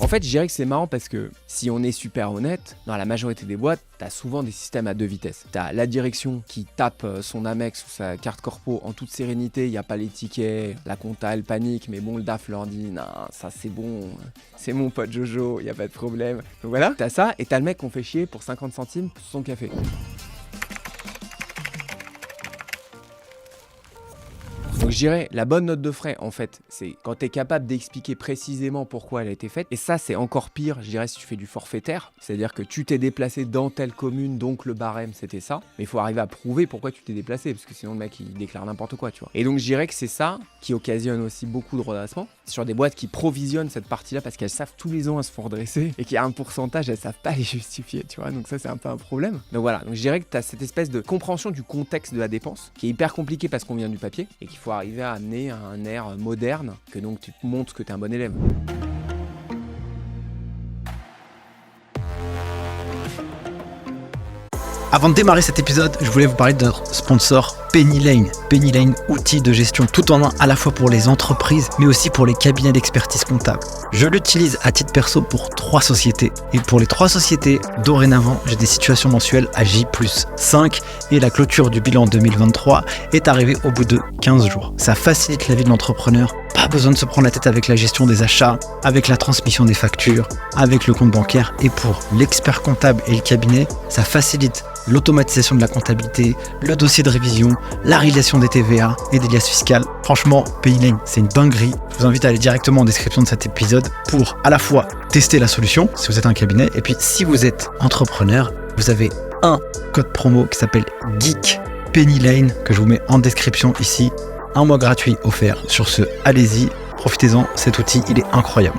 En fait, je dirais que c'est marrant parce que si on est super honnête, dans la majorité des boîtes, t'as souvent des systèmes à deux vitesses. T'as la direction qui tape son Amex ou sa carte corpo en toute sérénité, il n'y a pas les tickets, la compta elle panique, mais bon, le DAF leur dit non, ça c'est bon, c'est mon pote Jojo, il n'y a pas de problème. Donc voilà, t'as ça et t'as le mec qu'on fait chier pour 50 centimes pour son café. Donc je dirais, la bonne note de frais, en fait, c'est quand tu es capable d'expliquer précisément pourquoi elle a été faite. Et ça, c'est encore pire, je dirais, si tu fais du forfaitaire. C'est-à-dire que tu t'es déplacé dans telle commune, donc le barème, c'était ça. Mais il faut arriver à prouver pourquoi tu t'es déplacé, parce que sinon, le mec, il déclare n'importe quoi, tu vois. Et donc, je dirais que c'est ça qui occasionne aussi beaucoup de redressement. Sur des boîtes qui provisionnent cette partie-là, parce qu'elles savent tous les ans, elles se font redresser, et qu'il y a un pourcentage, elles savent pas les justifier, tu vois. Donc ça, c'est un peu un problème. Donc voilà, donc je dirais que tu as cette espèce de compréhension du contexte de la dépense, qui est hyper compliqué parce qu'on vient du papier, et qu'il faut arriver à amener à un air moderne, que donc tu montres que tu es un bon élève. Avant de démarrer cet épisode, je voulais vous parler de notre sponsor Penny Lane. Penny Lane, outil de gestion tout en un à la fois pour les entreprises, mais aussi pour les cabinets d'expertise comptable. Je l'utilise à titre perso pour 3 sociétés. Et pour les 3 sociétés, dorénavant, j'ai des situations mensuelles à J+5 et la clôture du bilan 2023 est arrivée au bout de 15 jours. Ça facilite la vie de l'entrepreneur. Pas besoin de se prendre la tête avec la gestion des achats, avec la transmission des factures, avec le compte bancaire. Et pour l'expert comptable et le cabinet, ça facilite l'automatisation de la comptabilité, le dossier de révision, la réalisation des TVA et des liasses fiscales. Franchement, Paylane, c'est une dinguerie. Je vous invite à aller directement en description de cet épisode pour à la fois tester la solution, si vous êtes un cabinet, et puis si vous êtes entrepreneur, vous avez un code promo qui s'appelle Geek Paylane que je vous mets en description ici. Un mois gratuit offert. Sur ce, allez-y, profitez-en, cet outil, il est incroyable.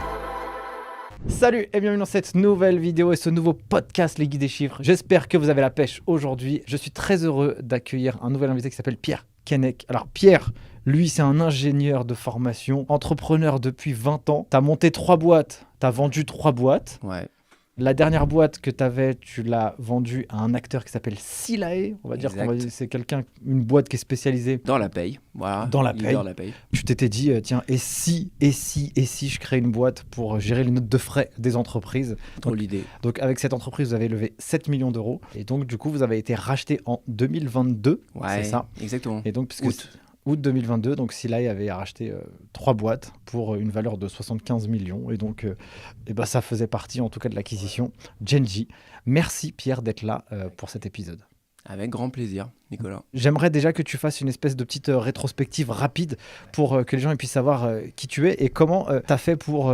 Salut et bienvenue dans cette nouvelle vidéo et ce nouveau podcast Les Guides des Chiffres. J'espère que vous avez la pêche aujourd'hui. Je suis très heureux d'accueillir un nouvel invité qui s'appelle Pierre Keinec. Alors Pierre, lui c'est un ingénieur de formation, entrepreneur depuis 20 ans. Tu as monté 3 boîtes, tu as vendu 3 boîtes. Ouais. La dernière boîte que tu avais, tu l'as vendue à un acteur qui s'appelle Silae. On va dire que c'est une boîte qui est spécialisée dans la paye. Voilà. Dans la paye. Tu t'étais dit, tiens, et si je crée une boîte pour gérer les notes de frais des entreprises. Trop l'idée. Donc avec cette entreprise, vous avez levé 7 millions d'euros. Et donc du coup, vous avez été racheté en 2022. Ouais, c'est ça. Exactement. Et donc, puisque août 2022, donc Silae avait racheté 3 boîtes pour une valeur de 75 millions. Et donc, ça faisait partie en tout cas de l'acquisition Genji. Merci Pierre d'être là pour cet épisode. Avec grand plaisir, Nicolas. J'aimerais déjà que tu fasses une espèce de petite rétrospective rapide pour que les gens puissent savoir qui tu es et comment tu as fait pour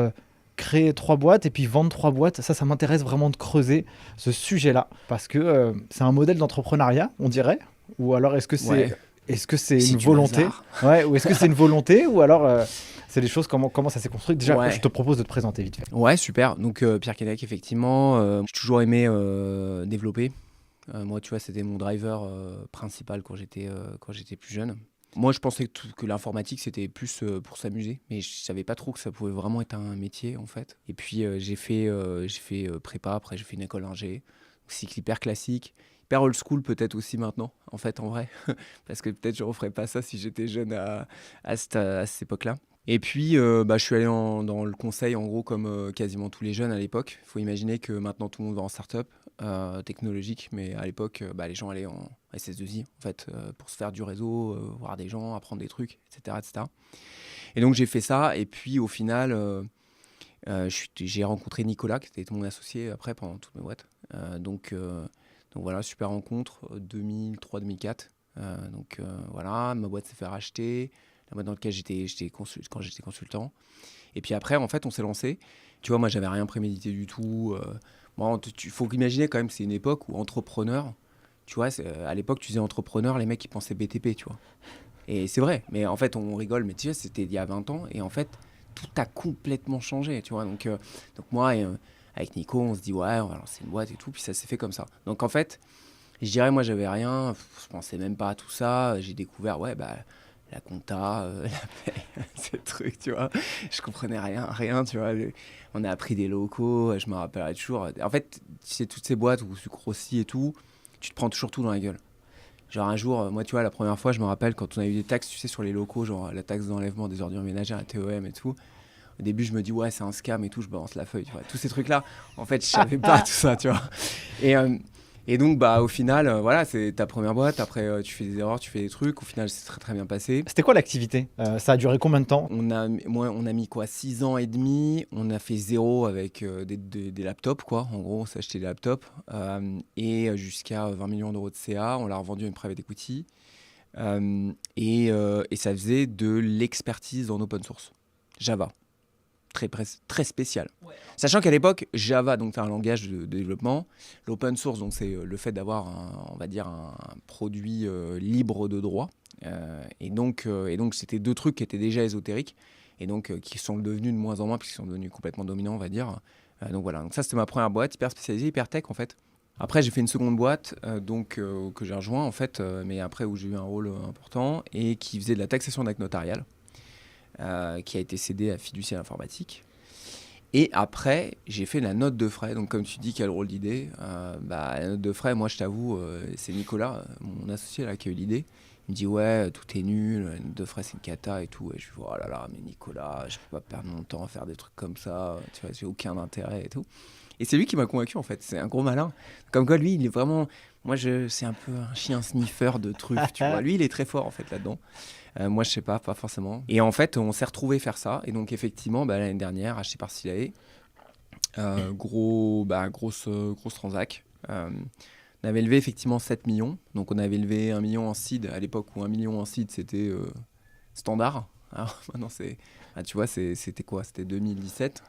créer 3 boîtes et puis vendre 3 boîtes. Ça m'intéresse vraiment de creuser ce sujet-là parce que c'est un modèle d'entrepreneuriat, on dirait. Ou alors est-ce que c'est... Ouais. Est-ce que c'est une volonté ou est-ce que c'est une volonté ou alors c'est des choses, comment ça s'est construit. Déjà, je te propose de te présenter vite fait. Ouais, super. Donc Pierre Keinec, effectivement, j'ai toujours aimé développer. Moi, tu vois, c'était mon driver principal quand j'étais plus jeune. Moi, je pensais que l'informatique, c'était plus pour s'amuser, mais je savais pas trop que ça pouvait vraiment être un métier, en fait. Et puis, j'ai fait prépa, après j'ai fait une école d'ingé, cycle hyper classique. Hyper old school peut-être aussi maintenant, en fait, en vrai. Parce que peut-être je referais pas ça si j'étais jeune à cette époque-là. Et puis, je suis allé dans le conseil, en gros, comme quasiment tous les jeunes à l'époque. Il faut imaginer que maintenant, tout le monde va en start-up technologique. Mais à l'époque, les gens allaient en SS2I, en fait, pour se faire du réseau, voir des gens, apprendre des trucs, etc., etc. Et donc, j'ai fait ça. Et puis, au final, j'ai rencontré Nicolas, qui était mon associé après pendant toutes mes boîtes. Donc voilà, super rencontre, 2003-2004. Voilà, ma boîte s'est fait racheter, la boîte dans laquelle j'étais quand j'étais consultant. Et puis après, en fait, on s'est lancé. Tu vois, moi, j'avais rien prémédité du tout. Il faut imaginer quand même, c'est une époque où entrepreneur, tu vois, à l'époque, tu disais entrepreneur, les mecs, ils pensaient BTP, tu vois. Et c'est vrai, mais en fait, on rigole, mais tu vois, c'était il y a 20 ans. Et en fait, tout a complètement changé, tu vois. Donc moi... avec Nico, on se dit, ouais, on va lancer une boîte et tout, puis ça s'est fait comme ça. Donc en fait, je dirais, moi, j'avais rien, je pensais même pas à tout ça. J'ai découvert, la compta, la paye, ces trucs, tu vois. Je comprenais rien, tu vois. On a appris des locaux, je me rappellerai toujours. En fait, tu sais, toutes ces boîtes où tu grossis et tout, tu te prends toujours tout dans la gueule. Genre un jour, moi, tu vois, la première fois, je me rappelle quand on a eu des taxes, tu sais, sur les locaux, genre la taxe d'enlèvement des ordures ménagères, la TOM et tout. Au début, je me dis, ouais, c'est un scam et tout, je balance la feuille, tu vois. Tous ces trucs-là, en fait, je savais pas tout ça, tu vois. Et donc, au final, voilà, c'est ta première boîte. Après, tu fais des erreurs, tu fais des trucs. Au final, c'est très, très bien passé. C'était quoi l'activité? Ça a duré combien de temps? On a mis quoi, 6 ans et demi. On a fait zéro avec des laptops, quoi. En gros, on s'est acheté des laptops. Et jusqu'à 20 millions d'euros de CA. On l'a revendu à une private equity. Et ça faisait de l'expertise en open source. Java. Très spécial. Ouais. Sachant qu'à l'époque, Java, donc c'est un langage de développement. L'open source, donc c'est le fait d'avoir un produit libre de droit. Et donc, c'était deux trucs qui étaient déjà ésotériques et donc qui sont devenus de moins en moins puisqu'ils sont devenus complètement dominants, on va dire. Donc voilà, donc ça c'était ma première boîte, hyper spécialisée, hyper tech en fait. Après, j'ai fait une seconde boîte que j'ai rejoint en fait, mais après où j'ai eu un rôle important et qui faisait de la taxation d'actes notariales. Qui a été cédé à Fiducial Informatique. Et après, j'ai fait la note de frais. Donc, comme tu dis, quel rôle d'idée la note de frais, moi, je t'avoue, c'est Nicolas, mon associé, là, qui a eu l'idée. Il me dit, ouais, tout est nul, la note de frais, c'est une cata et tout. Et je lui dis, oh là là, mais Nicolas, je peux pas perdre mon temps à faire des trucs comme ça. Tu vois, j'ai aucun intérêt et tout. Et c'est lui qui m'a convaincu, en fait. C'est un gros malin. Comme quoi, lui, il est vraiment... Moi, c'est un peu un chien sniffer de trucs, tu vois. Lui, il est très fort, en fait, là-dedans. Moi, je sais pas forcément. Et en fait, on s'est retrouvés faire ça. Et donc, effectivement, l'année dernière, acheté par Silae, grosse transac. On avait levé effectivement 7 millions. Donc, on avait levé 1 million en seed à l'époque où 1 million en seed, c'était standard. Alors, maintenant, tu vois, c'était quoi? C'était 2017.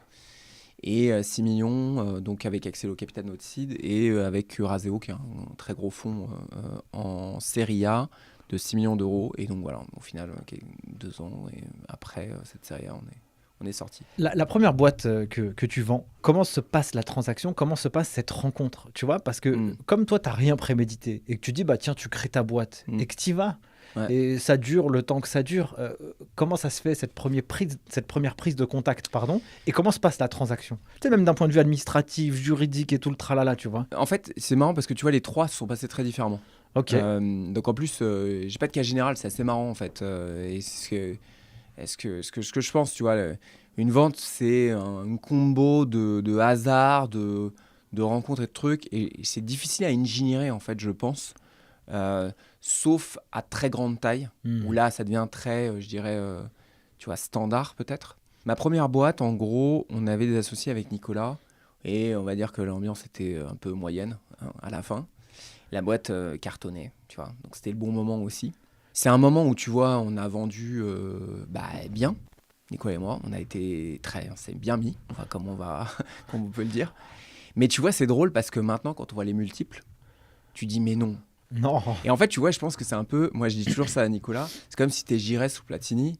Et 6 millions, donc avec Accelo Capital notre seed, et avec Euraseo, qui est un très gros fonds en série A, de 6 millions d'euros. Et donc voilà, au final, 2 ans et après cette série A, on est sorti. La première boîte que tu vends, comment se passe la transaction? Comment se passe cette rencontre? Tu vois, parce que comme toi, tu n'as rien prémédité et que tu dis, tiens, tu crées ta boîte et que tu y vas. Ouais. Et ça dure le temps que ça dure. Comment ça se fait cette première prise de contact, pardon, et comment se passe la transaction? Tu sais, même d'un point de vue administratif, juridique et tout le tralala, tu vois. En fait, c'est marrant parce que tu vois, les trois se sont passés très différemment. Ok. Donc en plus, j'ai pas de cas général, c'est assez marrant en fait. Et ce que je pense, tu vois, une vente, c'est un combo de hasard, de rencontres et de trucs, et c'est difficile à ingénierer en fait, je pense. Sauf à très grande taille, où là, ça devient très, je dirais, tu vois, standard peut-être. Ma première boîte, en gros, on avait des associés avec Nicolas, et on va dire que l'ambiance était un peu moyenne à la fin. La boîte cartonnait, tu vois, donc c'était le bon moment aussi. C'est un moment où, tu vois, on a vendu bien, Nicolas et moi, on s'est bien mis, enfin, comme on peut le dire. Mais tu vois, c'est drôle parce que maintenant, quand on voit les multiples, tu dis mais non. Non. Et en fait, tu vois, je pense que c'est un peu... Moi, je dis toujours ça à Nicolas. C'est comme si t'es Giresse ou Platini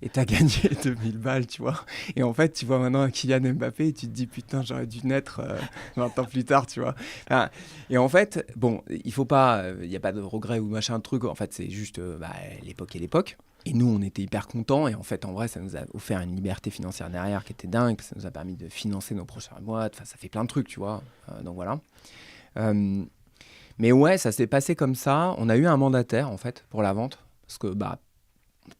et t'as gagné 2000 balles, tu vois. Et en fait, tu vois maintenant Kylian Mbappé et tu te dis, putain, j'aurais dû naître 20 ans plus tard, tu vois. Et en fait, bon, il faut pas... Il n'y a pas de regret ou machin de truc. En fait, c'est juste l'époque et l'époque. Et nous, on était hyper contents. Et en fait, en vrai, ça nous a offert une liberté financière derrière qui était dingue. Ça nous a permis de financer nos prochaines boîtes. Enfin, ça fait plein de trucs, tu vois. Donc voilà. Mais ouais, ça s'est passé comme ça. On a eu un mandataire, en fait, pour la vente. Parce que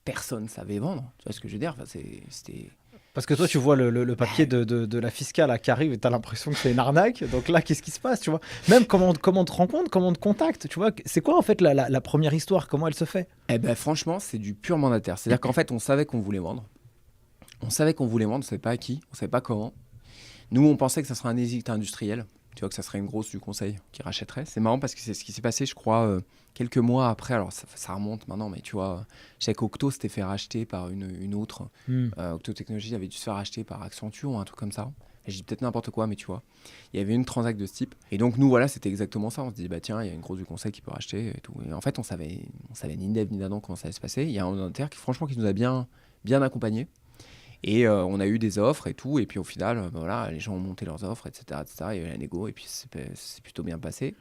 personne ne savait vendre. Tu vois ce que je veux dire? Enfin, c'était... Parce que toi, tu vois le papier de la fiscale là, qui arrive et tu as l'impression que c'est une arnaque. Donc là, qu'est-ce qui se passe, tu vois? Même comment on te rencontre, comment on te contacte, tu vois? C'est quoi, en fait, la première histoire? Comment elle se fait? Eh ben, franchement, c'est du pur mandataire. C'est-à-dire qu'en fait, on savait qu'on voulait vendre. On savait ne savait pas à qui, on ne savait pas comment. Nous, on pensait que ça serait un édite industriel. Tu vois, que ça serait une grosse du conseil qui rachèterait. C'est marrant parce que c'est ce qui s'est passé, je crois, quelques mois après. Alors, ça remonte maintenant, mais tu vois, je sais qu'Octo s'était fait racheter par une autre. Octo Technologies avait dû se faire racheter par Accenture ou un truc comme ça. Et je dis peut-être n'importe quoi, mais tu vois, il y avait une transac de ce type. Et donc, nous, voilà, c'était exactement ça. On se dit, tiens, il y a une grosse du conseil qui peut racheter et tout. Et en fait, on savait ni d'Ève ni d'Adam comment ça allait se passer. Il y a un mandataire qui, franchement, qui nous a bien accompagnés. Et on a eu des offres et tout, et puis au final, les gens ont monté leurs offres, etc. Il y a eu la négo, et puis c'est plutôt bien passé.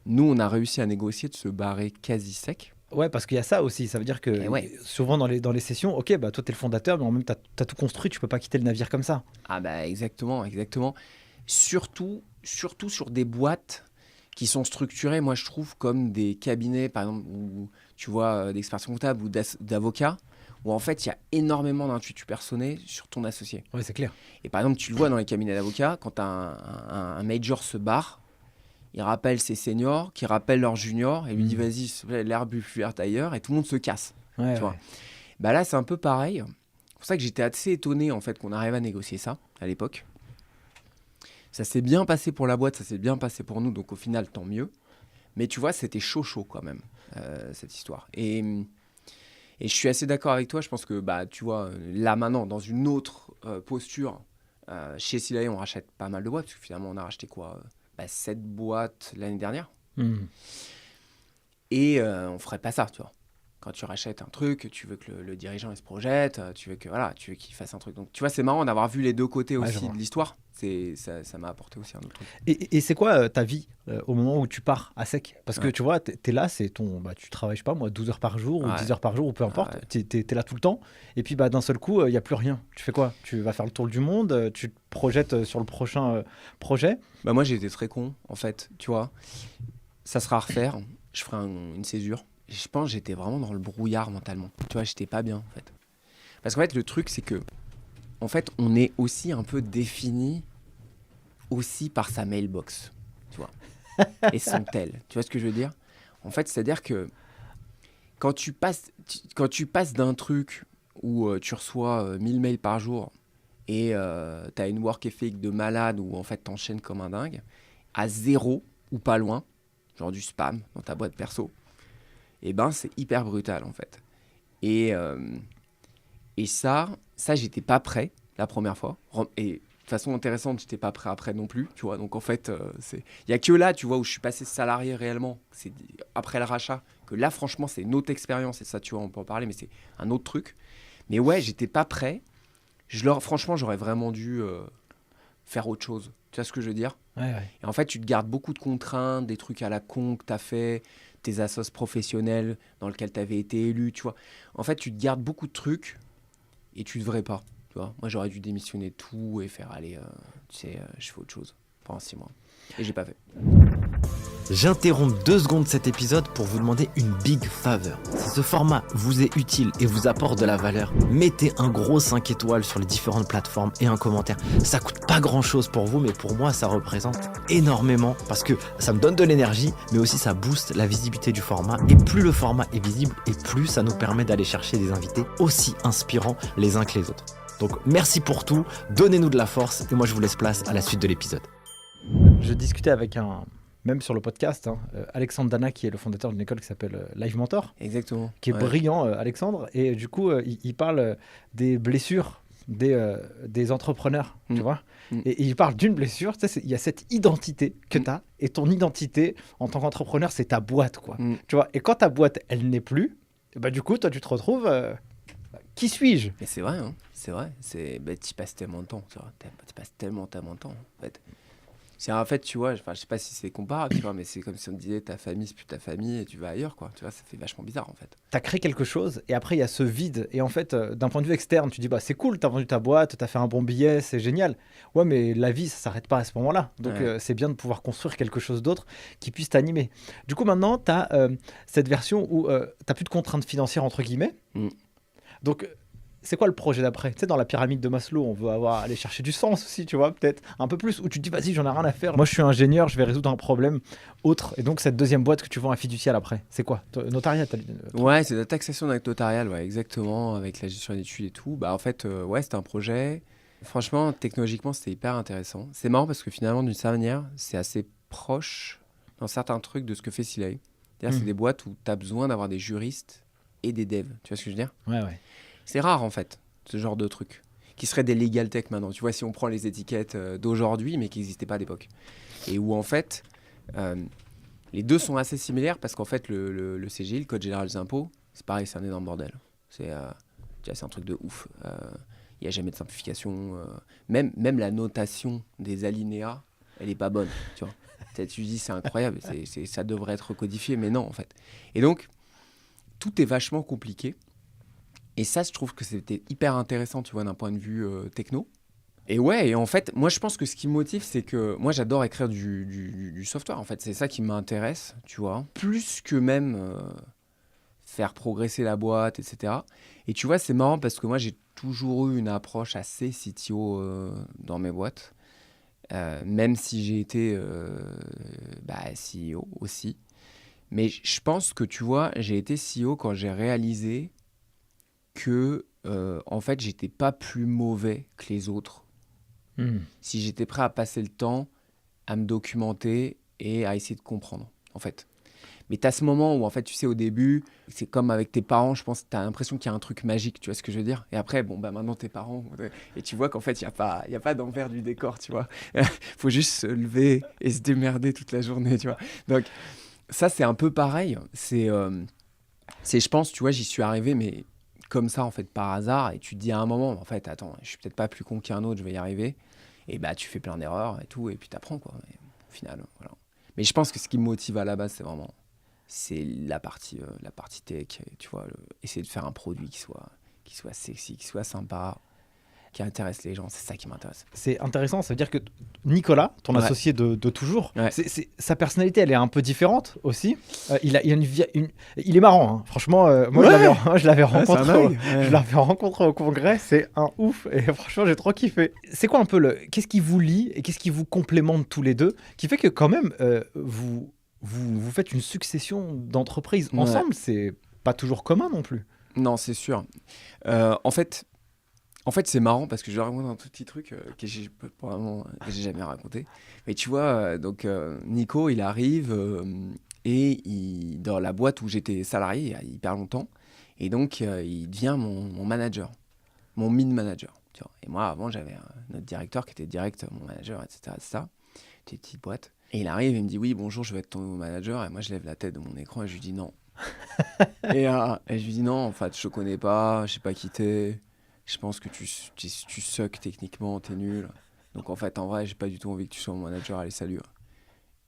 Nous, on a réussi à négocier de se barrer quasi sec. Ouais, parce qu'il y a ça aussi. Ça veut dire que souvent dans les sessions, ok, toi, t'es le fondateur, mais en même temps, t'as tout construit, tu peux pas quitter le navire comme ça. Ah exactement. Surtout sur des boîtes qui sont structurées, moi, je trouve, comme des cabinets, par exemple, où tu vois, d'expertise comptable ou d'avocats, où en fait, il y a énormément d'intuitu personnel sur ton associé. Ouais, c'est clair. Et par exemple, tu le vois dans les cabinets d'avocats, quand un major se barre, il rappelle ses seniors, qui rappellent leurs juniors, et lui dit vas-y, l'herbe est plus verte ailleurs, et tout le monde se casse. Ouais, tu vois. Bah là, c'est un peu pareil. C'est pour ça que j'étais assez étonné en fait qu'on arrive à négocier ça à l'époque. Ça s'est bien passé pour la boîte, ça s'est bien passé pour nous, donc au final, tant mieux. Mais tu vois, c'était chaud quand même, cette histoire. Et je suis assez d'accord avec toi, je pense que, bah, tu vois, là maintenant, dans une autre posture, chez Silae, on rachète pas mal de boîtes, parce que finalement, on a racheté quoi 7 boîtes l'année dernière. Et on ferait pas ça, tu vois. Quand tu rachètes un truc, tu veux que le dirigeant il se projette, tu veux qu'il fasse un truc. Donc, tu vois, c'est marrant d'avoir vu les deux côtés aussi de l'histoire. Ça m'a apporté aussi un autre truc. Et c'est quoi ta vie au moment où tu pars à sec? Parce que tu vois, t'es là, c'est tu travailles, je sais pas moi, 12 heures par jour ou 10 heures par jour ou peu importe. T'es là tout le temps. Et puis d'un seul coup, il n'y a plus rien. Tu fais quoi? Tu vas faire le tour du monde? Tu te projettes sur le prochain projet? Moi, j'ai été très con, en fait. Tu vois, ça sera à refaire. Je ferai une césure. Je pense que j'étais vraiment dans le brouillard mentalement. Tu vois, j'étais pas bien, en fait. Parce qu'en fait, le truc, c'est que en fait, on est aussi un peu défini aussi par sa mailbox, tu vois, et son tel. Tu vois ce que je veux dire? En fait, c'est-à-dire que quand tu passes d'un truc où tu reçois 1000 mails par jour et tu as une work ethic de malade où en fait t'enchaînes comme un dingue, à 0 ou pas loin, genre du spam dans ta boîte perso, et ben c'est hyper brutal en fait. Et ça j'étais pas prêt la première fois. Et de façon intéressante, j'étais pas prêt après non plus, tu vois. Donc en fait, il y a que là, tu vois, où je suis passé salarié réellement, c'est après le rachat, que là franchement c'est une autre expérience. Et ça, tu vois, on peut en parler, mais c'est un autre truc. Mais ouais, j'étais pas prêt. Franchement, j'aurais vraiment dû faire autre chose. Tu vois ce que je veux dire? Et en fait, tu te gardes beaucoup de contraintes, des trucs à la con que tu as fait, tes assos professionnels dans lesquels tu avais été élu, tu vois. En fait, tu te gardes beaucoup de trucs et tu devrais pas. Tu vois. Moi, j'aurais dû démissionner de tout et faire, allez, je fais autre chose pendant 6 mois. Et j'ai pas fait. J'interromps 2 secondes cet épisode pour vous demander une big favor. Si ce format vous est utile et vous apporte de la valeur, mettez un gros 5 étoiles sur les différentes plateformes et un commentaire. Ça coûte pas grand chose pour vous, mais pour moi ça représente énormément parce que ça me donne de l'énergie, mais aussi ça booste la visibilité du format. Et plus le format est visible et plus ça nous permet d'aller chercher des invités aussi inspirants les uns que les autres. Donc merci pour tout, donnez-nous de la force et moi je vous laisse place à la suite de l'épisode. Je discutais avec même sur le podcast, Alexandre Dana, qui est le fondateur d'une école qui s'appelle Live Mentor. Exactement. Qui est brillant, Alexandre. Et du coup, il parle des blessures des entrepreneurs, tu vois. Et il parle d'une blessure, tu sais, il y a cette identité que tu as. Et ton identité, en tant qu'entrepreneur, c'est ta boîte, quoi. Tu vois. Et quand ta boîte, elle n'est plus, bah, du coup, toi, tu te retrouves... qui suis-je? Mais c'est vrai, hein. C'est vrai. Tu passes tellement de temps, tu vois. Tu passes tellement de temps, en fait. En fait, tu vois, je sais pas si c'est comparable, tu vois, mais c'est comme si on disait ta famille, c'est plus ta famille et tu vas ailleurs, quoi. Tu vois, ça fait vachement bizarre, en fait. Tu as créé quelque chose et après, il y a ce vide. Et en fait, d'un point de vue externe, tu dis, bah, c'est cool, tu as vendu ta boîte, tu as fait un bon billet, c'est génial. Ouais, mais la vie, ça s'arrête pas à ce moment-là. Donc, c'est bien de pouvoir construire quelque chose d'autre qui puisse t'animer. Du coup, maintenant, tu as cette version où tu n'as plus de contraintes financières, entre guillemets. Donc, c'est quoi le projet d'après? Tu sais, dans la pyramide de Maslow, on veut aller chercher du sens aussi, tu vois, peut-être un peu plus, où tu te dis, vas-y, j'en ai rien à faire. Moi, je suis ingénieur, je vais résoudre un problème autre. Et donc, cette deuxième boîte que tu vends à fiducial après, c'est quoi? Notariat? Ouais, c'est la taxation notariale, ouais, exactement, avec la gestion d'études et tout. Bah, en fait, c'était un projet. Franchement, technologiquement, c'était hyper intéressant. C'est marrant parce que finalement, d'une certaine manière, c'est assez proche dans certains trucs de ce que fait Silae. C'est-à-dire, c'est des boîtes où tu as besoin d'avoir des juristes et des devs. Tu vois ce que je veux dire? Ouais. C'est rare, en fait, ce genre de truc, qui serait des legal tech maintenant. Tu vois, si on prend les étiquettes d'aujourd'hui, mais qui n'existaient pas à l'époque. Et où, en fait, les deux sont assez similaires parce qu'en fait, le CGI, le Code général des impôts, c'est pareil, c'est un énorme bordel. C'est un truc de ouf. Il n'y a jamais de simplification. Même la notation des alinéas, elle n'est pas bonne. Tu vois. Tu dis, c'est incroyable, ça devrait être codifié, mais non, en fait. Et donc, tout est vachement compliqué. Et ça, je trouve que c'était hyper intéressant, tu vois, d'un point de vue techno. Et ouais, et en fait, moi, je pense que ce qui me motive, c'est que moi, j'adore écrire du software, en fait. C'est ça qui m'intéresse, tu vois. Plus que même faire progresser la boîte, etc. Et tu vois, c'est marrant parce que moi, j'ai toujours eu une approche assez CTO dans mes boîtes, même si j'ai été CEO aussi. Mais je pense que, tu vois, j'ai été CEO quand j'ai réalisé que, en fait, j'étais pas plus mauvais que les autres si j'étais prêt à passer le temps à me documenter et à essayer de comprendre, en fait. Mais tu as ce moment où, en fait, tu sais, au début, c'est comme avec tes parents, je pense que tu as l'impression qu'il y a un truc magique, tu vois ce que je veux dire? Et après, bon, bah maintenant, tes parents, et tu vois qu'en fait, il n'y a pas d'envers du décor, tu vois? Faut juste se lever et se démerder toute la journée, tu vois? Donc, ça, c'est un peu pareil. Je pense, tu vois, j'y suis arrivé, mais comme ça, en fait, par hasard. Et tu te dis à un moment, en fait, attends, je suis peut-être pas plus con qu'un autre, je vais y arriver. Et bah, tu fais plein d'erreurs et tout, et puis t'apprends, quoi. Et au final, voilà. Mais je pense que ce qui me motive à la base, c'est la partie tech, tu vois, essayer de faire un produit qui soit sexy, qui soit sympa, qui intéresse les gens. C'est ça qui m'intéresse. C'est intéressant, ça veut dire que Nicolas, ton Ouais. associé de toujours, Ouais. sa personnalité, elle est un peu différente aussi. Il a il est marrant, hein. Franchement, moi, Ouais. je l'avais Ouais, c'est un rencontré, dingue. Ouais. je l'avais rencontré au congrès, c'est un ouf. Et franchement, j'ai trop kiffé. C'est quoi un peu qu'est-ce qui vous lie et qu'est-ce qui vous complémente tous les deux, qui fait que quand même, vous faites une succession d'entreprises Ouais. ensemble, c'est pas toujours commun non plus. Non, c'est sûr. En fait, c'est marrant parce que je vais raconter un tout petit truc que probablement j'ai jamais raconté. Mais tu vois, Nico, il arrive et dans la boîte où j'étais salarié il y a hyper longtemps. Et donc, il devient mon manager, mon mid-manager. Tu vois. Et moi, avant, j'avais notre directeur qui était direct mon manager, etc. C'était une petite boîte. Et il arrive et il me dit, oui, bonjour, je vais être ton nouveau manager. Et moi, je lève la tête de mon écran et je lui dis non. et je lui dis non, en fait, je te connais pas, je sais pas qui t'es. Je pense que tu sucks techniquement, t'es nul. Donc en fait, en vrai, j'ai pas du tout envie que tu sois mon manager. Allez, salut.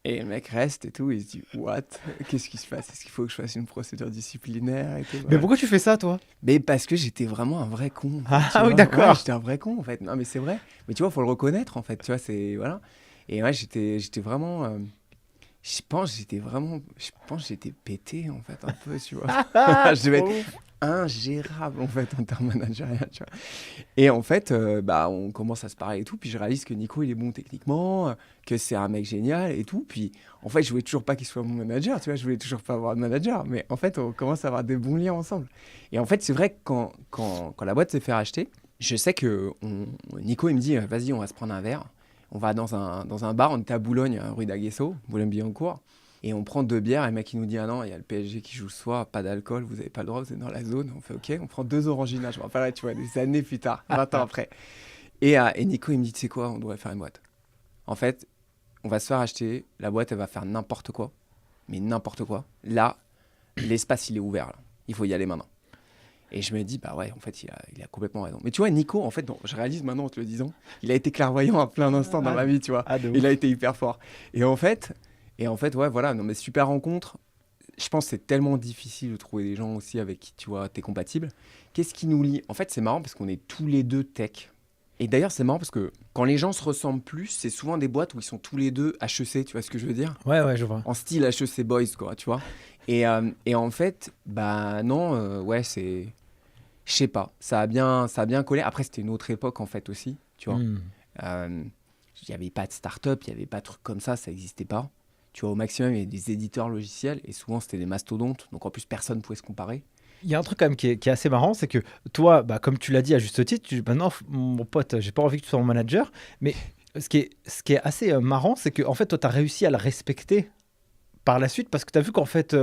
Et le mec reste et tout, il se dit what? Qu'est-ce qui se passe? Est-ce qu'il faut que je fasse une procédure disciplinaire et tout? Mais Voilà. pourquoi tu fais ça, toi? Mais parce que j'étais vraiment un vrai con. Ah tu oui, vois. d'accord. Ouais, j'étais un vrai con en fait. Non, mais c'est vrai. Mais tu vois, faut le reconnaître en fait. Tu vois, c'est voilà. Et ouais, j'étais vraiment. Je pense que j'étais pété en fait un peu, tu vois. Je devais être ingérable en fait en termes managériels, tu vois. Et en fait, on commence à se parler et tout, puis je réalise que Nico il est bon techniquement, que c'est un mec génial et tout. Puis en fait, je voulais toujours pas qu'il soit mon manager, tu vois, je voulais toujours pas avoir de manager, mais en fait, on commence à avoir des bons liens ensemble. Et en fait, c'est vrai que quand la boîte s'est fait racheter, je sais que Nico il me dit vas-y, on va se prendre un verre. On va dans un bar, on était à Boulogne, rue d'Aguesseau, Boulogne-Billancourt. Et on prend 2 bières et le mec il nous dit ah non, il y a le PSG qui joue ce soir, pas d'alcool, vous avez pas le droit, vous êtes dans la zone. On fait ok, on prend 2 Orangina, je me rappelle, tu vois, des années plus tard, 20 ans après. Et Nico il me dit tu sais quoi, on devrait faire une boîte. En fait, on va se faire acheter, la boîte elle va faire n'importe quoi, mais n'importe quoi. Là, l'espace il est ouvert, là. Il faut y aller maintenant. Et je me dis, bah ouais, en fait, il a complètement raison. Mais tu vois, Nico, en fait, je réalise maintenant en te le disant, il a été clairvoyant à plein d'instants dans ma vie, tu vois. Il a été hyper fort. Et en fait, ouais, voilà, non, mais super rencontre. Je pense que c'est tellement difficile de trouver des gens aussi avec qui, tu vois, t'es compatible. Qu'est-ce qui nous lie? En fait, c'est marrant parce qu'on est tous les deux tech. Et d'ailleurs, c'est marrant parce que quand les gens se ressemblent plus, c'est souvent des boîtes où ils sont tous les deux HEC, tu vois ce que je veux dire? Ouais, je vois. En style HEC Boys, quoi, tu vois. Et en fait, bah non, ouais, c'est... Je sais pas, ça a bien collé. Après, c'était une autre époque, en fait, aussi, tu vois. Il n'y avait pas de start-up, il n'y avait pas de trucs comme ça n'existait pas. Tu vois, au maximum, il y avait des éditeurs logiciels, et souvent, c'était des mastodontes. Donc, en plus, personne ne pouvait se comparer. Il y a un truc quand même qui est assez marrant, c'est que toi, bah, comme tu l'as dit à juste titre, tu dis, bah non, mon pote, j'ai pas envie que tu sois mon manager. Mais ce qui est assez marrant, c'est que en fait, toi, tu as réussi à le respecter par la suite parce que tu as vu qu'en fait,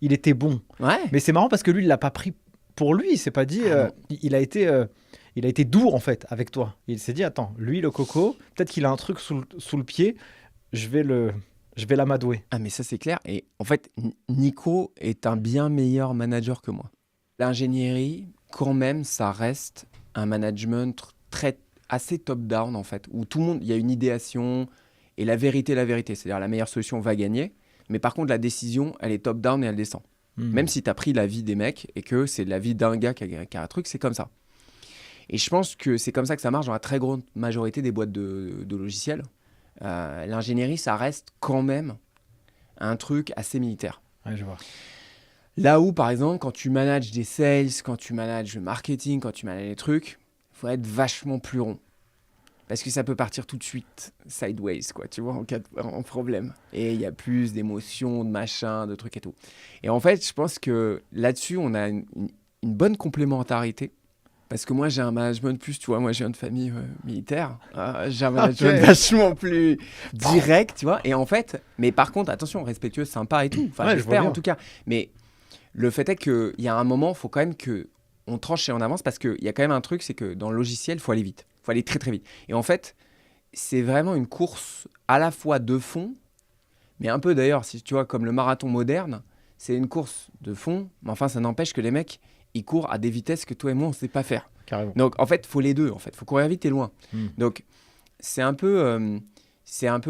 il était bon. Ouais. Mais c'est marrant parce que lui, il l'a pas pris pour lui. Il s'est pas dit, il a été doux en fait avec toi. Il s'est dit, attends, lui, le coco, peut-être qu'il a un truc sous le pied, je vais l'amadouer. Ah, mais ça, c'est clair. Et en fait, Nico est un bien meilleur manager que moi. L'ingénierie, quand même, ça reste un management assez top-down, en fait, où tout le monde, il y a une idéation et la vérité. C'est-à-dire, la meilleure solution va gagner. Mais par contre, la décision, elle est top-down et elle descend. Même si tu as pris l'avis des mecs et que c'est l'avis d'un gars qui a un truc, c'est comme ça. Et je pense que c'est comme ça que ça marche dans la très grande majorité des boîtes de logiciels. L'ingénierie, ça reste quand même un truc assez militaire. Ouais, je vois. Là où, par exemple, quand tu manages des sales, quand tu manages le marketing, quand tu manages les trucs, il faut être vachement plus rond. Parce que ça peut partir tout de suite sideways, quoi, tu vois, en problème. Et il y a plus d'émotions, de machins, de trucs et tout. Et en fait, je pense que là-dessus, on a une bonne complémentarité. Parce que moi, j'ai un management plus, tu vois, moi, je viens de famille militaire. J'ai un management vachement plus direct, tu vois. Et en fait, mais par contre, attention, respectueux, sympa et tout. Enfin, j'espère en tout cas. Mais le fait est qu'il y a un moment, il faut quand même qu'on tranche et on avance parce qu'il y a quand même un truc, c'est que dans le logiciel, il faut aller vite. Il faut aller très très vite. Et en fait, c'est vraiment une course à la fois de fond, mais un peu d'ailleurs, si tu vois, comme le marathon moderne, c'est une course de fond, mais enfin, ça n'empêche que les mecs, ils courent à des vitesses que toi et moi, on ne sait pas faire. Carrément. Donc, en fait, il faut les deux. En fait, il faut courir vite et loin. Donc, c'est un peu,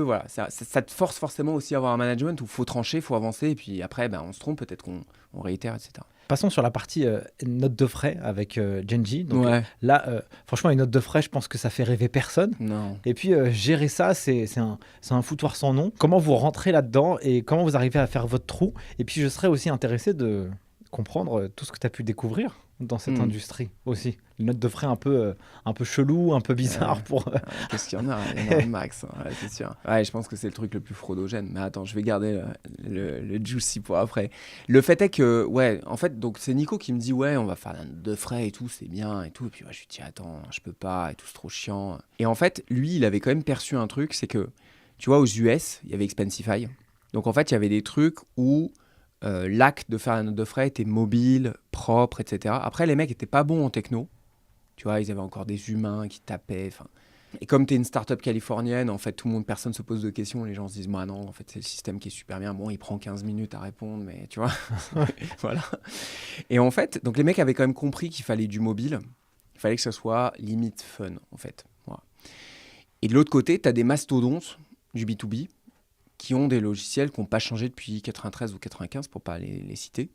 voilà, ça te force forcément aussi à avoir un management où il faut trancher, il faut avancer, et puis après, on se trompe, peut-être qu'on réitère, etc. Passons sur la partie note de frais avec Genji. Donc là, franchement, une note de frais, je pense que ça fait rêver personne. Non. Et puis, gérer ça, c'est un foutoir sans nom. Comment vous rentrez là-dedans et comment vous arrivez à faire votre trou? Et puis, je serais aussi intéressé de comprendre tout ce que tu as pu découvrir dans cette industrie aussi. Une note de frais un peu chelou, un peu bizarre pour... Qu'est-ce qu'il y en a? Il y en a un max, hein, c'est sûr. Ouais, je pense que c'est le truc le plus fraudogène. Mais attends, je vais garder le juicy pour après. Le fait est que, ouais, en fait, donc c'est Nico qui me dit, ouais, on va faire la note de frais et tout, c'est bien et tout. Et puis je lui dis, attends, je peux pas et tout, c'est trop chiant. Et en fait, lui, il avait quand même perçu un truc, c'est que, tu vois, aux US, il y avait Expensify. Donc en fait, il y avait des trucs où l'acte de faire la note de frais était mobile, propre, etc. Après, les mecs étaient pas bons en techno. Tu vois, ils avaient encore des humains qui tapaient. Et comme tu es une start-up californienne, en fait, personne se pose de questions. Les gens se disent, bah non, en fait, c'est le système qui est super bien. Bon, il prend 15 minutes à répondre, mais tu vois. Voilà. Et en fait, donc les mecs avaient quand même compris qu'il fallait du mobile. Il fallait que ça soit limite fun, en fait. Voilà. Et de l'autre côté, tu as des mastodontes du B2B qui ont des logiciels qui n'ont pas changé depuis 93 ou 95, pour ne pas les citer.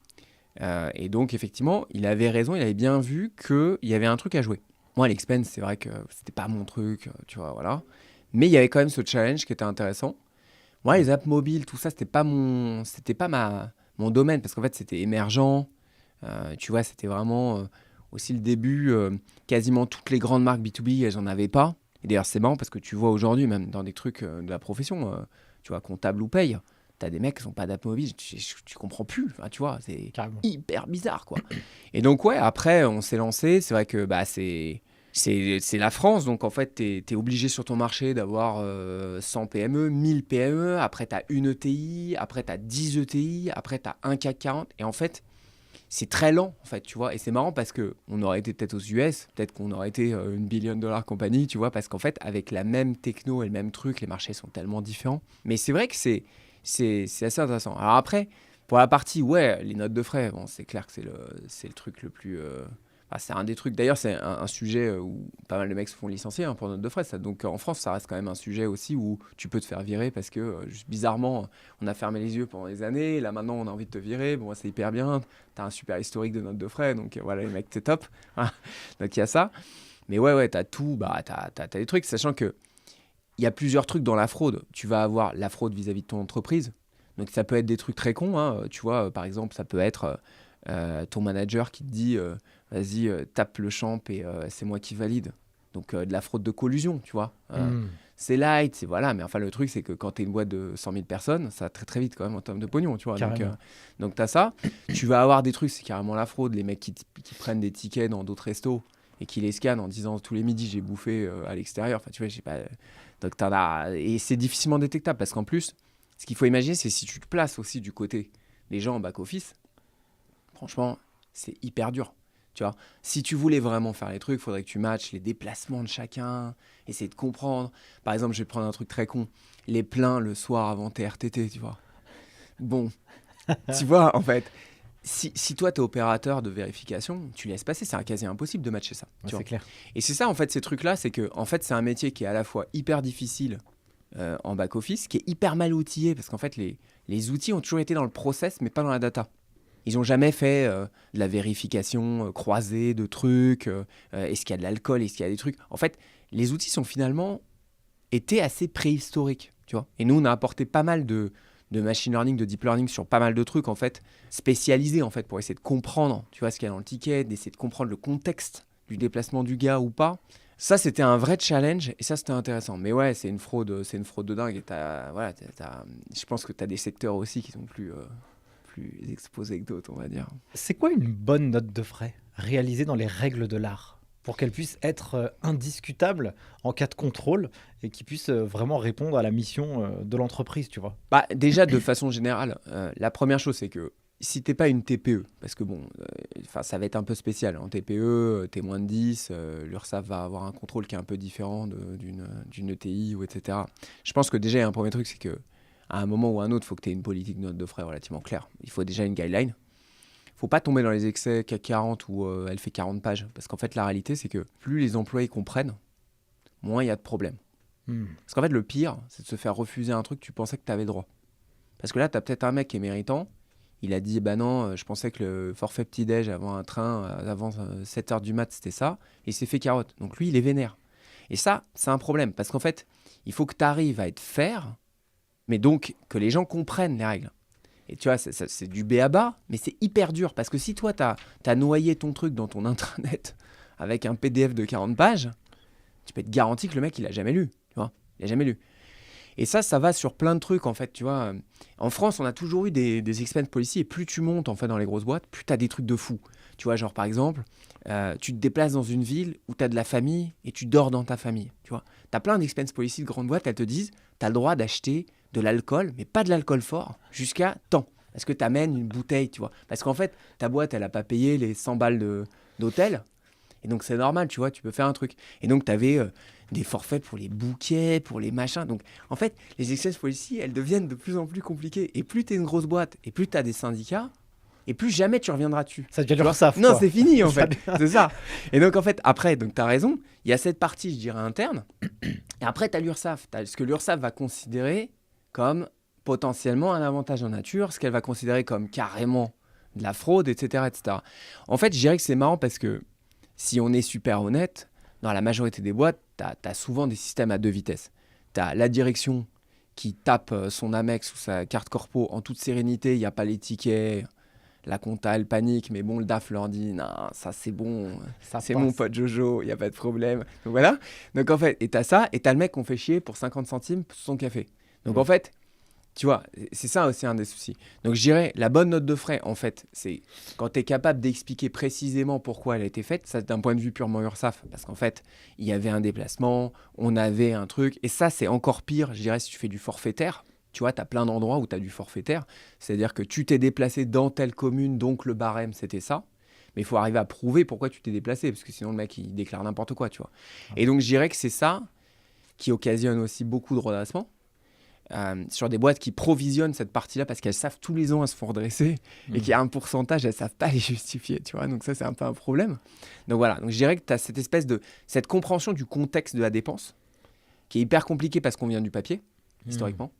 Et donc, effectivement, il avait raison, il avait bien vu qu'il y avait un truc à jouer. Moi, l'Expense, c'est vrai que c'était pas mon truc, tu vois, voilà. Mais il y avait quand même ce challenge qui était intéressant. Moi, les apps mobiles, tout ça, c'était pas mon domaine, parce qu'en fait, c'était émergent. Tu vois, c'était vraiment aussi le début. Quasiment toutes les grandes marques B2B, elles n'en avaient pas. Et d'ailleurs, c'est marrant parce que tu vois aujourd'hui, même dans des trucs de la profession, tu vois, comptable ou paye, t'as des mecs qui sont pas d'app mobile, tu comprends plus, enfin, tu vois, c'est hyper bizarre, quoi. Et donc, ouais, après, on s'est lancé. C'est vrai que c'est la France, donc en fait, t'es obligé sur ton marché d'avoir 100 PME, 1000 PME, après t'as une ETI, après t'as 10 ETI, après t'as un CAC 40, et en fait, c'est très lent, en fait, tu vois. Et c'est marrant parce qu'on aurait été peut-être aux US, peut-être qu'on aurait été une billion-dollar compagnie, tu vois, parce qu'en fait, avec la même techno et le même truc, les marchés sont tellement différents. Mais c'est vrai que c'est assez intéressant. Alors après, pour la partie, ouais, les notes de frais, bon, c'est clair que c'est le truc le plus... c'est un des trucs, d'ailleurs, c'est un sujet où pas mal de mecs se font licencier pour notes de frais. Ça. Donc en France, ça reste quand même un sujet aussi où tu peux te faire virer parce que, juste bizarrement, on a fermé les yeux pendant des années. Là, maintenant, on a envie de te virer. Bon, c'est hyper bien. Tu as un super historique de notes de frais. Donc voilà, les mecs, c'est top. Donc il y a ça. Mais ouais, tu as tout. Tu as des trucs, sachant que il y a plusieurs trucs dans la fraude. Tu vas avoir la fraude vis-à-vis de ton entreprise. Donc ça peut être des trucs très cons. Tu vois, par exemple, ça peut être ton manager qui te dit vas-y, tape le champ et c'est moi qui valide. Donc de la fraude de collusion, tu vois. C'est light, c'est voilà. Mais enfin, le truc, c'est que quand tu es une boîte de 100 000 personnes, ça va très très vite quand même en termes de pognon, tu vois. Donc tu as ça. Tu vas avoir des trucs, c'est carrément la fraude. Les mecs qui prennent des tickets dans d'autres restos et qui les scannent en disant tous les midis j'ai bouffé à l'extérieur. Enfin, tu vois, j'ai pas. Donc t'en as. Et c'est difficilement détectable parce qu'en plus, ce qu'il faut imaginer, c'est si tu te places aussi du côté des gens en back-office, franchement, c'est hyper dur. Tu vois, si tu voulais vraiment faire les trucs, il faudrait que tu matches les déplacements de chacun, essayer de comprendre. Par exemple, je vais prendre un truc très con, les pleins le soir avant tes RTT, tu vois. Bon, tu vois, en fait, si toi, tu es opérateur de vérification, tu laisses passer, c'est quasi impossible de matcher ça. Ouais, c'est clair. Et c'est ça, en fait, ces trucs-là, c'est que en fait, c'est un métier qui est à la fois hyper difficile en back-office, qui est hyper mal outillé, parce qu'en fait, les outils ont toujours été dans le process, mais pas dans la data. Ils n'ont jamais fait de la vérification croisée de trucs, est-ce qu'il y a de l'alcool, est-ce qu'il y a des trucs. En fait, les outils sont finalement été assez préhistoriques, tu vois. Et nous, on a apporté pas mal de de machine learning, de deep learning sur pas mal de trucs, en fait, spécialisés, en fait, pour essayer de comprendre, tu vois, ce qu'il y a dans le ticket, d'essayer de comprendre le contexte du déplacement du gars ou pas. Ça, c'était un vrai challenge et ça, c'était intéressant. Mais ouais, c'est une fraude de dingue. Et je pense que tu as des secteurs aussi qui sont plus exposés que d'autres, on va dire. C'est quoi une bonne note de frais réalisée dans les règles de l'art pour qu'elle puisse être indiscutable en cas de contrôle et qui puisse vraiment répondre à la mission de l'entreprise, tu vois? Bah, déjà, de façon générale, la première chose, c'est que si t'es pas une TPE, parce que bon, ça va être un peu spécial. En TPE, t'es moins de 10, l'URSSAF va avoir un contrôle qui est un peu différent d'une ETI, ou etc. Je pense que déjà, il y a un premier truc, c'est que à un moment ou à un autre, il faut que tu aies une politique de note de frais relativement claire. Il faut déjà une guideline. Faut pas tomber dans les excès CAC 40 où elle fait 40 pages. Parce qu'en fait, la réalité, c'est que plus les employés comprennent, moins il y a de problèmes. Parce qu'en fait, le pire, c'est de se faire refuser un truc que tu pensais que tu avais droit. Parce que là, tu as peut-être un mec qui est méritant. Il a dit, bah non, je pensais que le forfait petit-déj avant un train, avant 7h du mat, c'était ça. Et il s'est fait carotte. Donc lui, il est vénère. Et ça, c'est un problème. Parce qu'en fait, il faut que tu arrives à être fair, mais donc que les gens comprennent les règles. Et tu vois, c'est du b.a.-ba, mais c'est hyper dur. Parce que si toi, tu as noyé ton truc dans ton intranet avec un PDF de 40 pages, tu peux être garanti que le mec, il n'a jamais lu. Tu vois, il n'a jamais lu. Et ça va sur plein de trucs, en fait. Tu vois, en France, on a toujours eu des expense policy. Et plus tu montes, en fait, dans les grosses boîtes, plus tu as des trucs de fou. Tu vois, genre, par exemple, tu te déplaces dans une ville où tu as de la famille et tu dors dans ta famille. Tu vois, tu as plein d'expense policy de grandes boîtes. Elles te disent, tu as le droit d'acheter de l'alcool, mais pas de l'alcool fort, jusqu'à temps. Est-ce que tu amènes une bouteille, tu vois? Parce qu'en fait, ta boîte, elle n'a pas payé les 100 balles d'hôtel. Et donc, c'est normal, tu vois, tu peux faire un truc. Et donc, tu avais des forfaits pour les bouquets, pour les machins. Donc, en fait, les expense policy, elles deviennent de plus en plus compliquées. Et plus tu es une grosse boîte, et plus tu as des syndicats, et plus jamais tu reviendras dessus. Ça devient l'URSSAF. Non, c'est fini, en fait. C'est ça. Et donc, en fait, après, tu as raison, il y a cette partie, je dirais, interne. Et après, tu as l'URSSAF. Ce que l'URSSAF va considérer comme potentiellement un avantage en nature, ce qu'elle va considérer comme carrément de la fraude, etc., etc. En fait, je dirais que c'est marrant parce que si on est super honnête, dans la majorité des boîtes, tu as souvent des systèmes à deux vitesses. Tu as la direction qui tape son Amex ou sa carte corpo en toute sérénité, il n'y a pas les tickets, la compta, elle panique, mais bon, le DAF leur dit « Non, ça c'est bon, ça c'est mon pote Jojo, il n'y a pas de problème. » Donc voilà. Donc en fait, et tu as ça, et tu as le mec qu'on fait chier pour 50 centimes pour son café. Donc en fait, tu vois, c'est ça aussi un des soucis. Donc je dirais, la bonne note de frais, en fait, c'est quand tu es capable d'expliquer précisément pourquoi elle a été faite, ça d'un point de vue purement URSSAF, parce qu'en fait, il y avait un déplacement, on avait un truc, et ça c'est encore pire, je dirais, si tu fais du forfaitaire. Tu vois, tu as plein d'endroits où tu as du forfaitaire, c'est-à-dire que tu t'es déplacé dans telle commune, donc le barème c'était ça. Mais il faut arriver à prouver pourquoi tu t'es déplacé, parce que sinon le mec il déclare n'importe quoi, tu vois. Et donc je dirais que c'est ça qui occasionne aussi beaucoup de redressement. Sur des boîtes qui provisionnent cette partie-là parce qu'elles savent tous les ans elles se font redresser et qu'il y a un pourcentage, elles ne savent pas les justifier, tu vois. Donc ça, c'est un peu un problème. Donc voilà, donc je dirais que tu as cette espèce de cette compréhension du contexte de la dépense qui est hyper compliquée parce qu'on vient du papier, historiquement,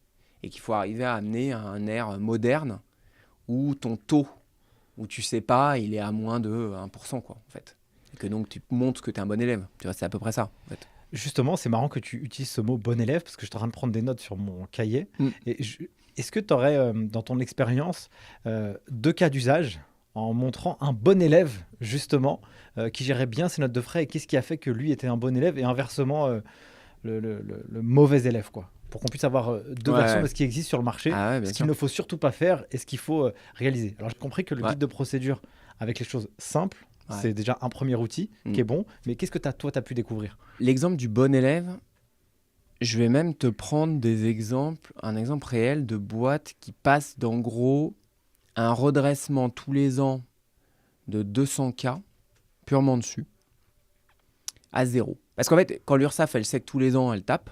et qu'il faut arriver à amener à un air moderne où ton taux, où tu sais pas, il est à moins de 1%, quoi, en fait. Et que donc tu montres que tu es un bon élève. Tu vois, c'est à peu près ça, en fait. Justement, c'est marrant que tu utilises ce mot bon élève parce que je suis en train de prendre des notes sur mon cahier. Et est-ce que tu aurais, dans ton expérience, deux cas d'usage en montrant un bon élève, justement, qui gérait bien ses notes de frais et qu'est-ce qui a fait que lui était un bon élève et inversement, le mauvais élève, quoi, pour qu'on puisse avoir deux versions de ce qui existe sur le marché, ce qu'il ne faut surtout pas faire et ce qu'il faut réaliser. Alors, j'ai compris que le guide de procédure avec les choses simples, c'est déjà un premier outil qui est bon. Mais qu'est-ce que toi, tu as pu découvrir? L'exemple du bon élève, je vais même te prendre des exemples, un exemple réel de boîte qui passe d'en gros un redressement tous les ans de 200K purement dessus à 0. Parce qu'en fait, quand l'URSSAF, elle sait que tous les ans, elle tape,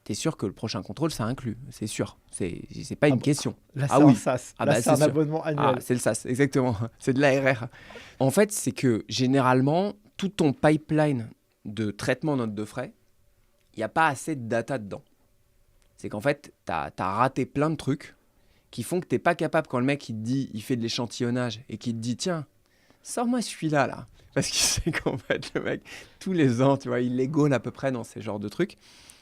t'es sûr que le prochain contrôle, ça inclut. C'est sûr. C'est pas une question. Là, c'est un SaaS. Là, c'est un abonnement annuel. C'est le SaaS, exactement. C'est de l'ARR. En fait, c'est que généralement, tout ton pipeline de traitement note de frais, il n'y a pas assez de data dedans. C'est qu'en fait, tu as raté plein de trucs qui font que tu n'es pas capable, quand le mec il te dit, il fait de l'échantillonnage et qu'il te dit, tiens, sors-moi celui-là, là. Parce qu'il sait qu'en fait, le mec, tous les ans, tu vois, il les gaule à peu près dans ces genres de trucs.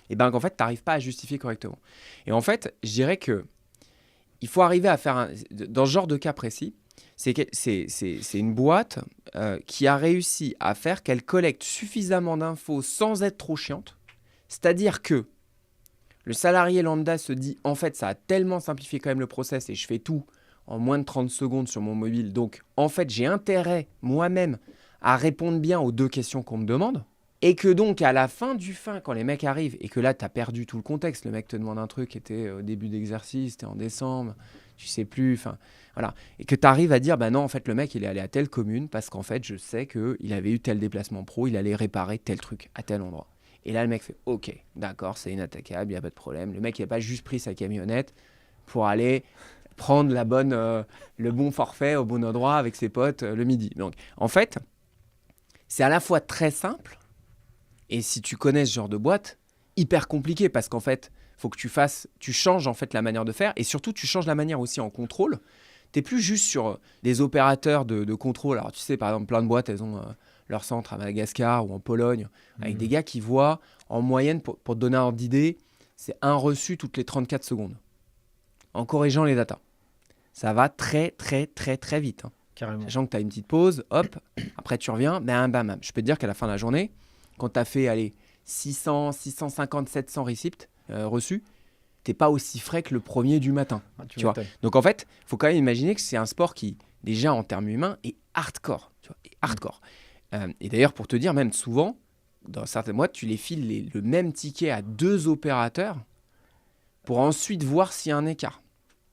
Et bien qu'en fait, tu n'arrives pas à justifier correctement. Et en fait, je dirais que il faut arriver à faire dans ce genre de cas précis, c'est une boîte qui a réussi à faire qu'elle collecte suffisamment d'infos sans être trop chiante. C'est-à-dire que le salarié lambda se dit, en fait, ça a tellement simplifié quand même le process et je fais tout en moins de 30 secondes sur mon mobile. Donc, en fait, j'ai intérêt moi-même à répondre bien aux 2 questions qu'on me demande. Et que donc, à la fin, quand les mecs arrivent, et que là, tu as perdu tout le contexte, le mec te demande un truc qui était au début d'exercice, c'était en décembre, tu sais plus, enfin, voilà. Et que tu arrives à dire, bah non, en fait, le mec, il est allé à telle commune parce qu'en fait, je sais qu'il avait eu tel déplacement pro, il allait réparer tel truc à tel endroit. Et là, le mec fait, ok, d'accord, c'est inattaquable, il n'y a pas de problème. Le mec, il n'a pas juste pris sa camionnette pour aller prendre le bon forfait au bon endroit avec ses potes le midi. Donc, en fait, c'est à la fois très simple, et si tu connais ce genre de boîte, hyper compliqué parce qu'en fait, il faut que tu changes en fait la manière de faire et surtout tu changes la manière aussi en contrôle. Tu n'es plus juste sur des opérateurs de contrôle. Alors tu sais, par exemple, plein de boîtes, elles ont leur centre à Madagascar ou en Pologne avec des gars qui voient en moyenne, pour te donner un ordre d'idée, c'est un reçu toutes les 34 secondes en corrigeant les datas. Ça va très, très, très, très vite. Hein. Carrément. Sachant que tu as une petite pause, hop, après tu reviens, bam, bam, bam. Je peux te dire qu'à la fin de la journée, quand tu as fait 600, 650, 700 receipts reçus, tu n'es pas aussi frais que le premier du matin. Tu vois. Donc en fait, il faut quand même imaginer que c'est un sport qui, déjà en termes humains, est hardcore. Tu vois, est hardcore. Et d'ailleurs, pour te dire, même souvent, dans certaines boîtes, tu les files le même ticket à 2 opérateurs pour ensuite voir s'il y a un écart.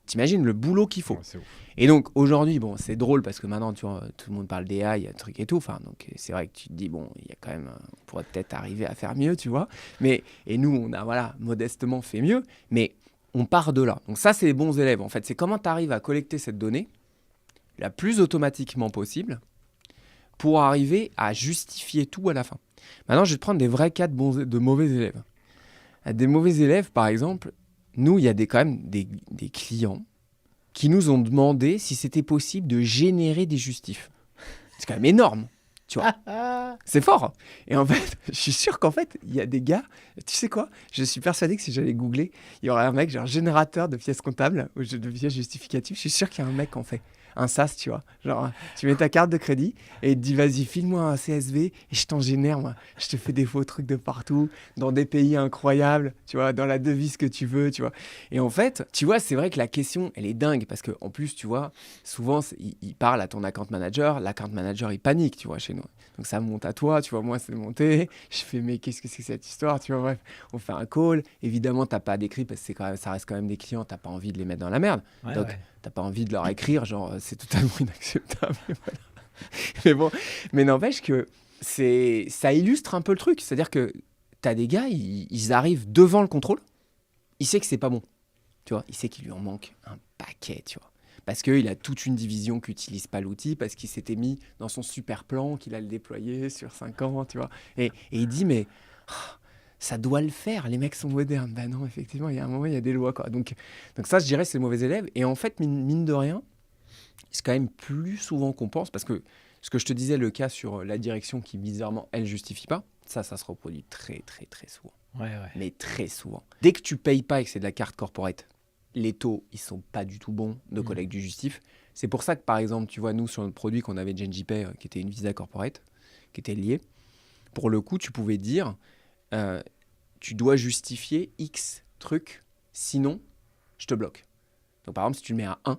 T'imagines le boulot qu'il faut. Ouais, c'est ouf. Et donc aujourd'hui, bon, c'est drôle parce que maintenant, tu vois, tout le monde parle d'AI, il y a un truc et tout. Enfin, donc c'est vrai que tu te dis, bon, il y a quand même, on pourrait peut-être arriver à faire mieux, tu vois. Et nous, on a, voilà, modestement fait mieux, mais on part de là. Donc ça, c'est les bons élèves. En fait, c'est comment tu arrives à collecter cette donnée la plus automatiquement possible pour arriver à justifier tout à la fin. Maintenant, je vais te prendre des vrais cas de mauvais élèves. Des mauvais élèves, par exemple, nous, il y a quand même des clients qui nous ont demandé si c'était possible de générer des justifs. C'est quand même énorme, tu vois. C'est fort. Et en fait, je suis sûr qu'en fait, il y a des gars, tu sais quoi, je suis persuadé que si j'allais googler, il y aurait un mec, genre générateur de pièces comptables, ou de pièces justificatives. Je suis sûr qu'il y a un mec qui en fait. Un SaaS, tu vois. Genre, tu mets ta carte de crédit et il te dit, vas-y, file-moi un CSV et je t'en génère, moi. Je te fais des faux trucs de partout, dans des pays incroyables, tu vois, dans la devise que tu veux, tu vois. Et en fait, tu vois, c'est vrai que la question, elle est dingue parce qu'en plus, tu vois, souvent, il parle à ton account manager. L'account manager, il panique, tu vois, chez nous. Donc, ça monte à toi, tu vois, moi, c'est monté. Je fais, mais qu'est-ce que c'est que cette histoire, tu vois, bref. On fait un call. Évidemment, t'as pas d'écrit parce que ça reste quand même des clients, t'as pas envie de les mettre dans la merde. Ouais, donc, ouais. t'as pas envie de leur écrire, genre, c'est totalement inacceptable. Voilà. Mais bon, mais n'empêche que ça illustre un peu le truc. C'est-à-dire que t'as des gars, ils arrivent devant le contrôle, il sait que c'est pas bon. Tu vois, il sait qu'il lui en manque un paquet, tu vois. Parce qu'il a toute une division qui n'utilise pas l'outil, parce qu'il s'était mis dans son super plan, qu'il a le déployé sur 5 ans, tu vois. Et il dit, mais ça doit le faire, les mecs sont modernes. Ben non, effectivement, il y a un moment, il y a des lois, quoi. Donc ça, je dirais, c'est le mauvais élève. Et en fait, mine de rien, c'est quand même plus souvent qu'on pense, parce que ce que je te disais, le cas sur la direction qui, bizarrement, elle justifie pas, ça se reproduit très, très, très souvent. Ouais. Mais très souvent. Dès que tu payes pas et que c'est de la carte corporate, les taux, ils sont pas du tout bons de collecte du justif. C'est pour ça que, par exemple, tu vois, nous, sur notre produit qu'on avait GenJPay, qui était une Visa corporate, qui était liée, pour le coup, tu pouvais dire, tu dois justifier X trucs, sinon, je te bloque. Donc, par exemple, si tu le mets à 1, le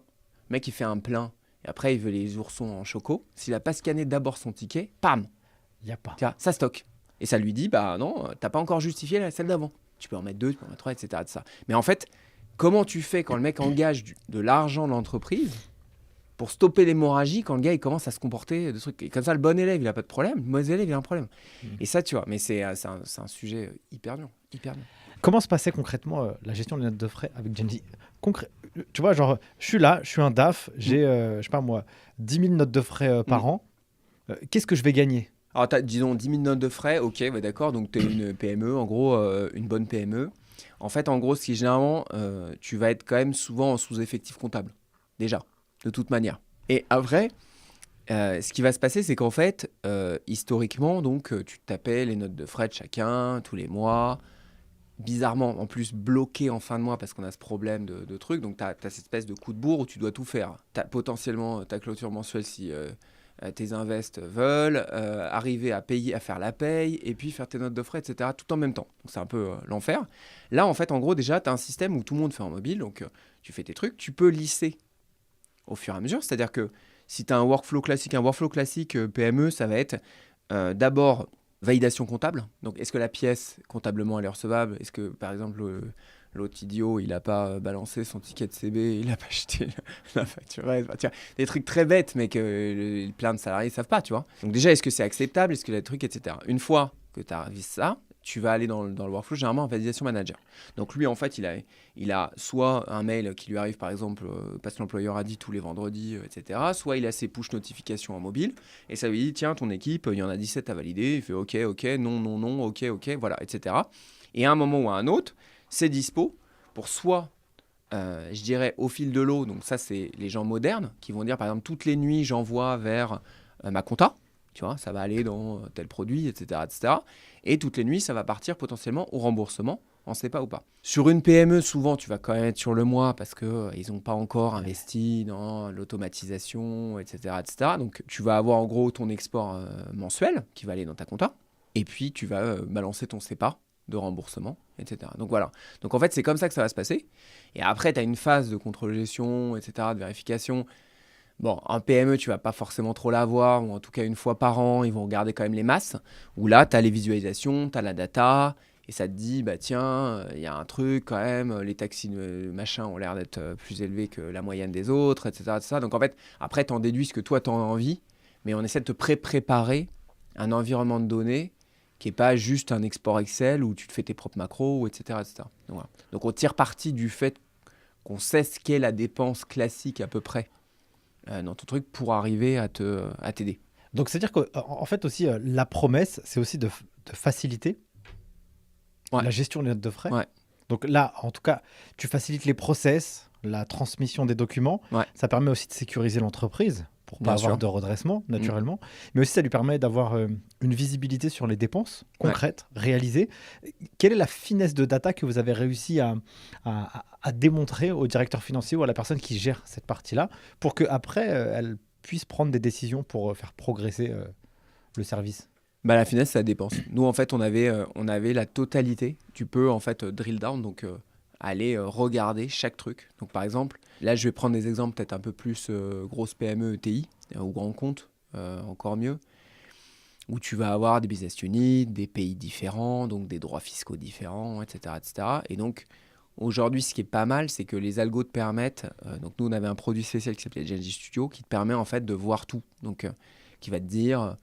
mec, il fait un plein, et après, il veut les oursons en choco. S'il n'a pas scanné d'abord son ticket, pam, Il n'y a pas. tu vois, ça stocke. Et ça lui dit, bah non, t'as pas encore justifié celle d'avant. Tu peux en mettre 2, tu peux en mettre 3, etc. De ça. Mais en fait, comment tu fais quand le mec engage de l'argent de l'entreprise pour stopper l'hémorragie quand le gars il commence à se comporter de trucs. Et comme ça, le bon élève, il n'a pas de problème. Le mauvais élève, il a un problème. Et ça, tu vois, mais c'est un sujet hyper dur. Hyper dur. Comment se passait concrètement la gestion des notes de frais avec Genji? Tu vois, genre, je suis là, je suis un DAF, j'ai, je sais pas moi, 10 000 notes de frais par an. Qu'est-ce que je vais gagner? Alors, tu as, disons, 10 000 notes de frais, ok, bah d'accord, donc tu es une PME, en gros, une bonne PME. En fait, en gros, ce qui est généralement, tu vas être quand même souvent en sous-effectif comptable, déjà, de toute manière. Et après, ce qui va se passer, c'est qu'en fait, historiquement, donc, tu tapais les notes de frais de chacun, tous les mois. bizarrement, en plus, bloqué en fin de mois parce qu'on a ce problème de truc. Donc, tu as cette espèce de coup de bourre où tu dois tout faire. Tu as potentiellement ta clôture mensuelle si tes invests veulent, arriver à payer, à faire la paye, et puis faire tes notes de frais, etc., tout en même temps. Donc, c'est un peu l'enfer. Là, en fait, en gros, déjà, tu as un système où tout le monde fait en mobile. Donc, tu fais tes trucs. Tu peux lisser au fur et à mesure. C'est-à-dire que si tu as un workflow classique PME, ça va être d'abord validation comptable. Donc, est-ce que la pièce, comptablement, elle est recevable ? Est-ce que, par exemple, l'autre idiot, il n'a pas balancé son ticket de CB, il n'a pas acheté la facturette, des trucs très bêtes, mais que plein de salariés ne savent pas, tu vois. Donc déjà, est-ce que c'est acceptable ? Est-ce que le truc, etc. Une fois que tu as révisé ça, tu vas aller dans le workflow, généralement en validation manager. Donc lui, en fait, il a soit un mail qui lui arrive, par exemple, parce que l'employeur a dit tous les vendredis, etc. Soit il a ses push notifications en mobile, et ça lui dit, tiens, ton équipe, il y en a 17 à valider. Il fait OK, non, OK, voilà, etc. Et à un moment ou à un autre, c'est dispo pour soit, je dirais, au fil de l'eau. Donc ça, c'est les gens modernes qui vont dire, par exemple, toutes les nuits, j'envoie vers ma compta. Tu vois, ça va aller dans tel produit, etc., etc. Et toutes les nuits, ça va partir potentiellement au remboursement, on ne sait pas ou pas. Sur une PME, souvent, tu vas quand même être sur le mois parce qu'ils n'ont pas encore investi dans l'automatisation, etc., etc. Donc, tu vas avoir en gros ton export mensuel qui va aller dans ta compta. Et puis, tu vas balancer ton CEPA de remboursement, etc. Donc, voilà. Donc, en fait, c'est comme ça que ça va se passer. Et après, tu as une phase de contrôle-gestion, etc., de vérification. Bon, en PME, tu vas pas forcément trop l'avoir, ou en tout cas une fois par an, ils vont regarder quand même les masses, où là, tu as les visualisations, tu as la data, et ça te dit, bah tiens, il y a un truc quand même, les taxis machin ont l'air d'être plus élevés que la moyenne des autres, etc. etc. Donc en fait, après, tu en déduis ce que toi, tu as envie, mais on essaie de te préparer un environnement de données qui n'est pas juste un export Excel où tu te fais tes propres macros, etc. etc. Donc, voilà. Donc on tire parti du fait qu'on sait ce qu'est la dépense classique à peu près dans ton truc pour arriver à t'aider. Donc, c'est-à-dire qu'en fait aussi, la promesse, c'est aussi de faciliter la gestion des notes de frais. Ouais. Donc là, en tout cas, tu facilites les process, la transmission des documents. Ouais. Ça permet aussi de sécuriser l'entreprise pour pas avoir de redressement, naturellement. Mais aussi, ça lui permet d'avoir une visibilité sur les dépenses concrètes, réalisées. Quelle est la finesse de data que vous avez réussi à démontrer au directeur financier ou à la personne qui gère cette partie-là pour qu'après, elle puisse prendre des décisions pour faire progresser le service ? Bah, la finesse, c'est la dépense. Nous, en fait, on avait la totalité. Tu peux, en fait, drill down, donc aller regarder chaque truc. Donc, par exemple, là, je vais prendre des exemples peut-être un peu plus grosses PME, ETI, ou grands comptes, encore mieux, où tu vas avoir des business units, des pays différents, donc des droits fiscaux différents, etc., etc. Et donc, aujourd'hui, ce qui est pas mal, c'est que les algos te permettent... donc, nous, on avait un produit spécial qui s'appelait Genji Studio, qui te permet, en fait, de voir tout. Donc, qui va te dire...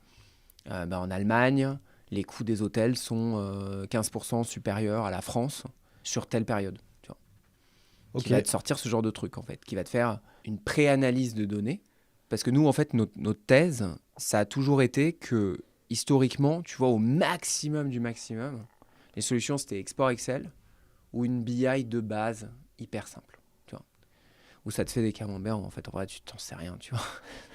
en Allemagne, les coûts des hôtels sont 15% supérieurs à la France sur telle période. Tu vois. Qui va te sortir ce genre de truc, en fait, qui va te faire une pré-analyse de données. Parce que nous, en fait, notre thèse, ça a toujours été que, historiquement, tu vois, au maximum du maximum, les solutions, c'était export Excel ou une BI de base hyper simple. Où ça te fait des camemberts, en fait, en vrai, tu t'en sais rien, tu vois.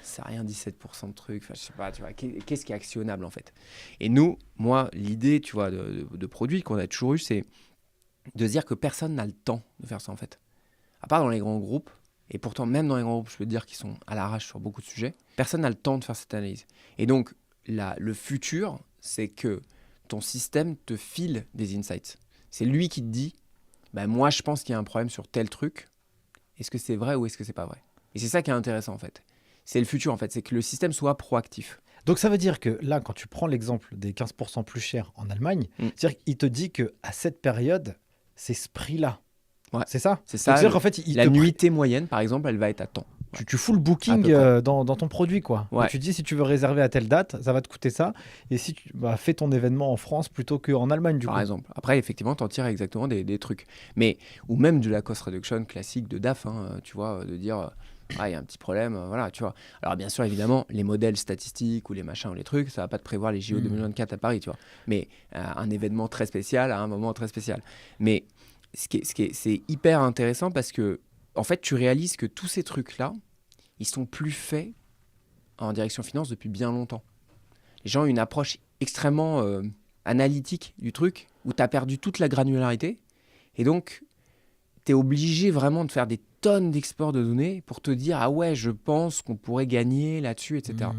C'est rien, 17% de trucs, enfin, je sais pas, tu vois, qu'est-ce qui est actionnable, en fait. Et nous, moi, l'idée, tu vois, de produit qu'on a toujours eu, c'est de se dire que personne n'a le temps de faire ça, en fait. À part dans les grands groupes, et pourtant, même dans les grands groupes, je peux te dire qu'ils sont à l'arrache sur beaucoup de sujets, personne n'a le temps de faire cette analyse. Et donc, le futur, c'est que ton système te file des insights. C'est lui qui te dit, moi, je pense qu'il y a un problème sur tel truc. Est-ce que c'est vrai ou est-ce que c'est pas vrai ? Et c'est ça qui est intéressant, en fait. C'est le futur, en fait. C'est que le système soit proactif. Donc, ça veut dire que là, quand tu prends l'exemple des 15% plus chers en Allemagne, c'est-à-dire qu'il te dit qu'à cette période, c'est ce prix-là. Ouais. C'est ça ? C'est ça. C'est-à-dire qu'en fait, la nuitée moyenne, par exemple, elle va être à temps. Tu fous le booking dans ton produit, quoi. Ouais. Tu dis, si tu veux réserver à telle date, ça va te coûter ça. Et si tu fais ton événement en France plutôt qu'en Allemagne, du coup. Par exemple. Après, effectivement, tu en tires exactement des trucs. Mais, ou même de la cost reduction classique de DAF, tu vois, de dire, il y a un petit problème, voilà, tu vois. Alors, bien sûr, évidemment, les modèles statistiques ou les machins ou les trucs, ça va pas te prévoir les JO 2024 à Paris, tu vois. Mais un événement très spécial à un moment très spécial. Mais c'est hyper intéressant parce que, en fait, tu réalises que tous ces trucs-là, ils sont plus faits en direction finance depuis bien longtemps. Les gens ont une approche extrêmement analytique du truc où tu as perdu toute la granularité. Et donc, tu es obligé vraiment de faire des tonnes d'exports de données pour te dire « Ah ouais, je pense qu'on pourrait gagner là-dessus, etc. »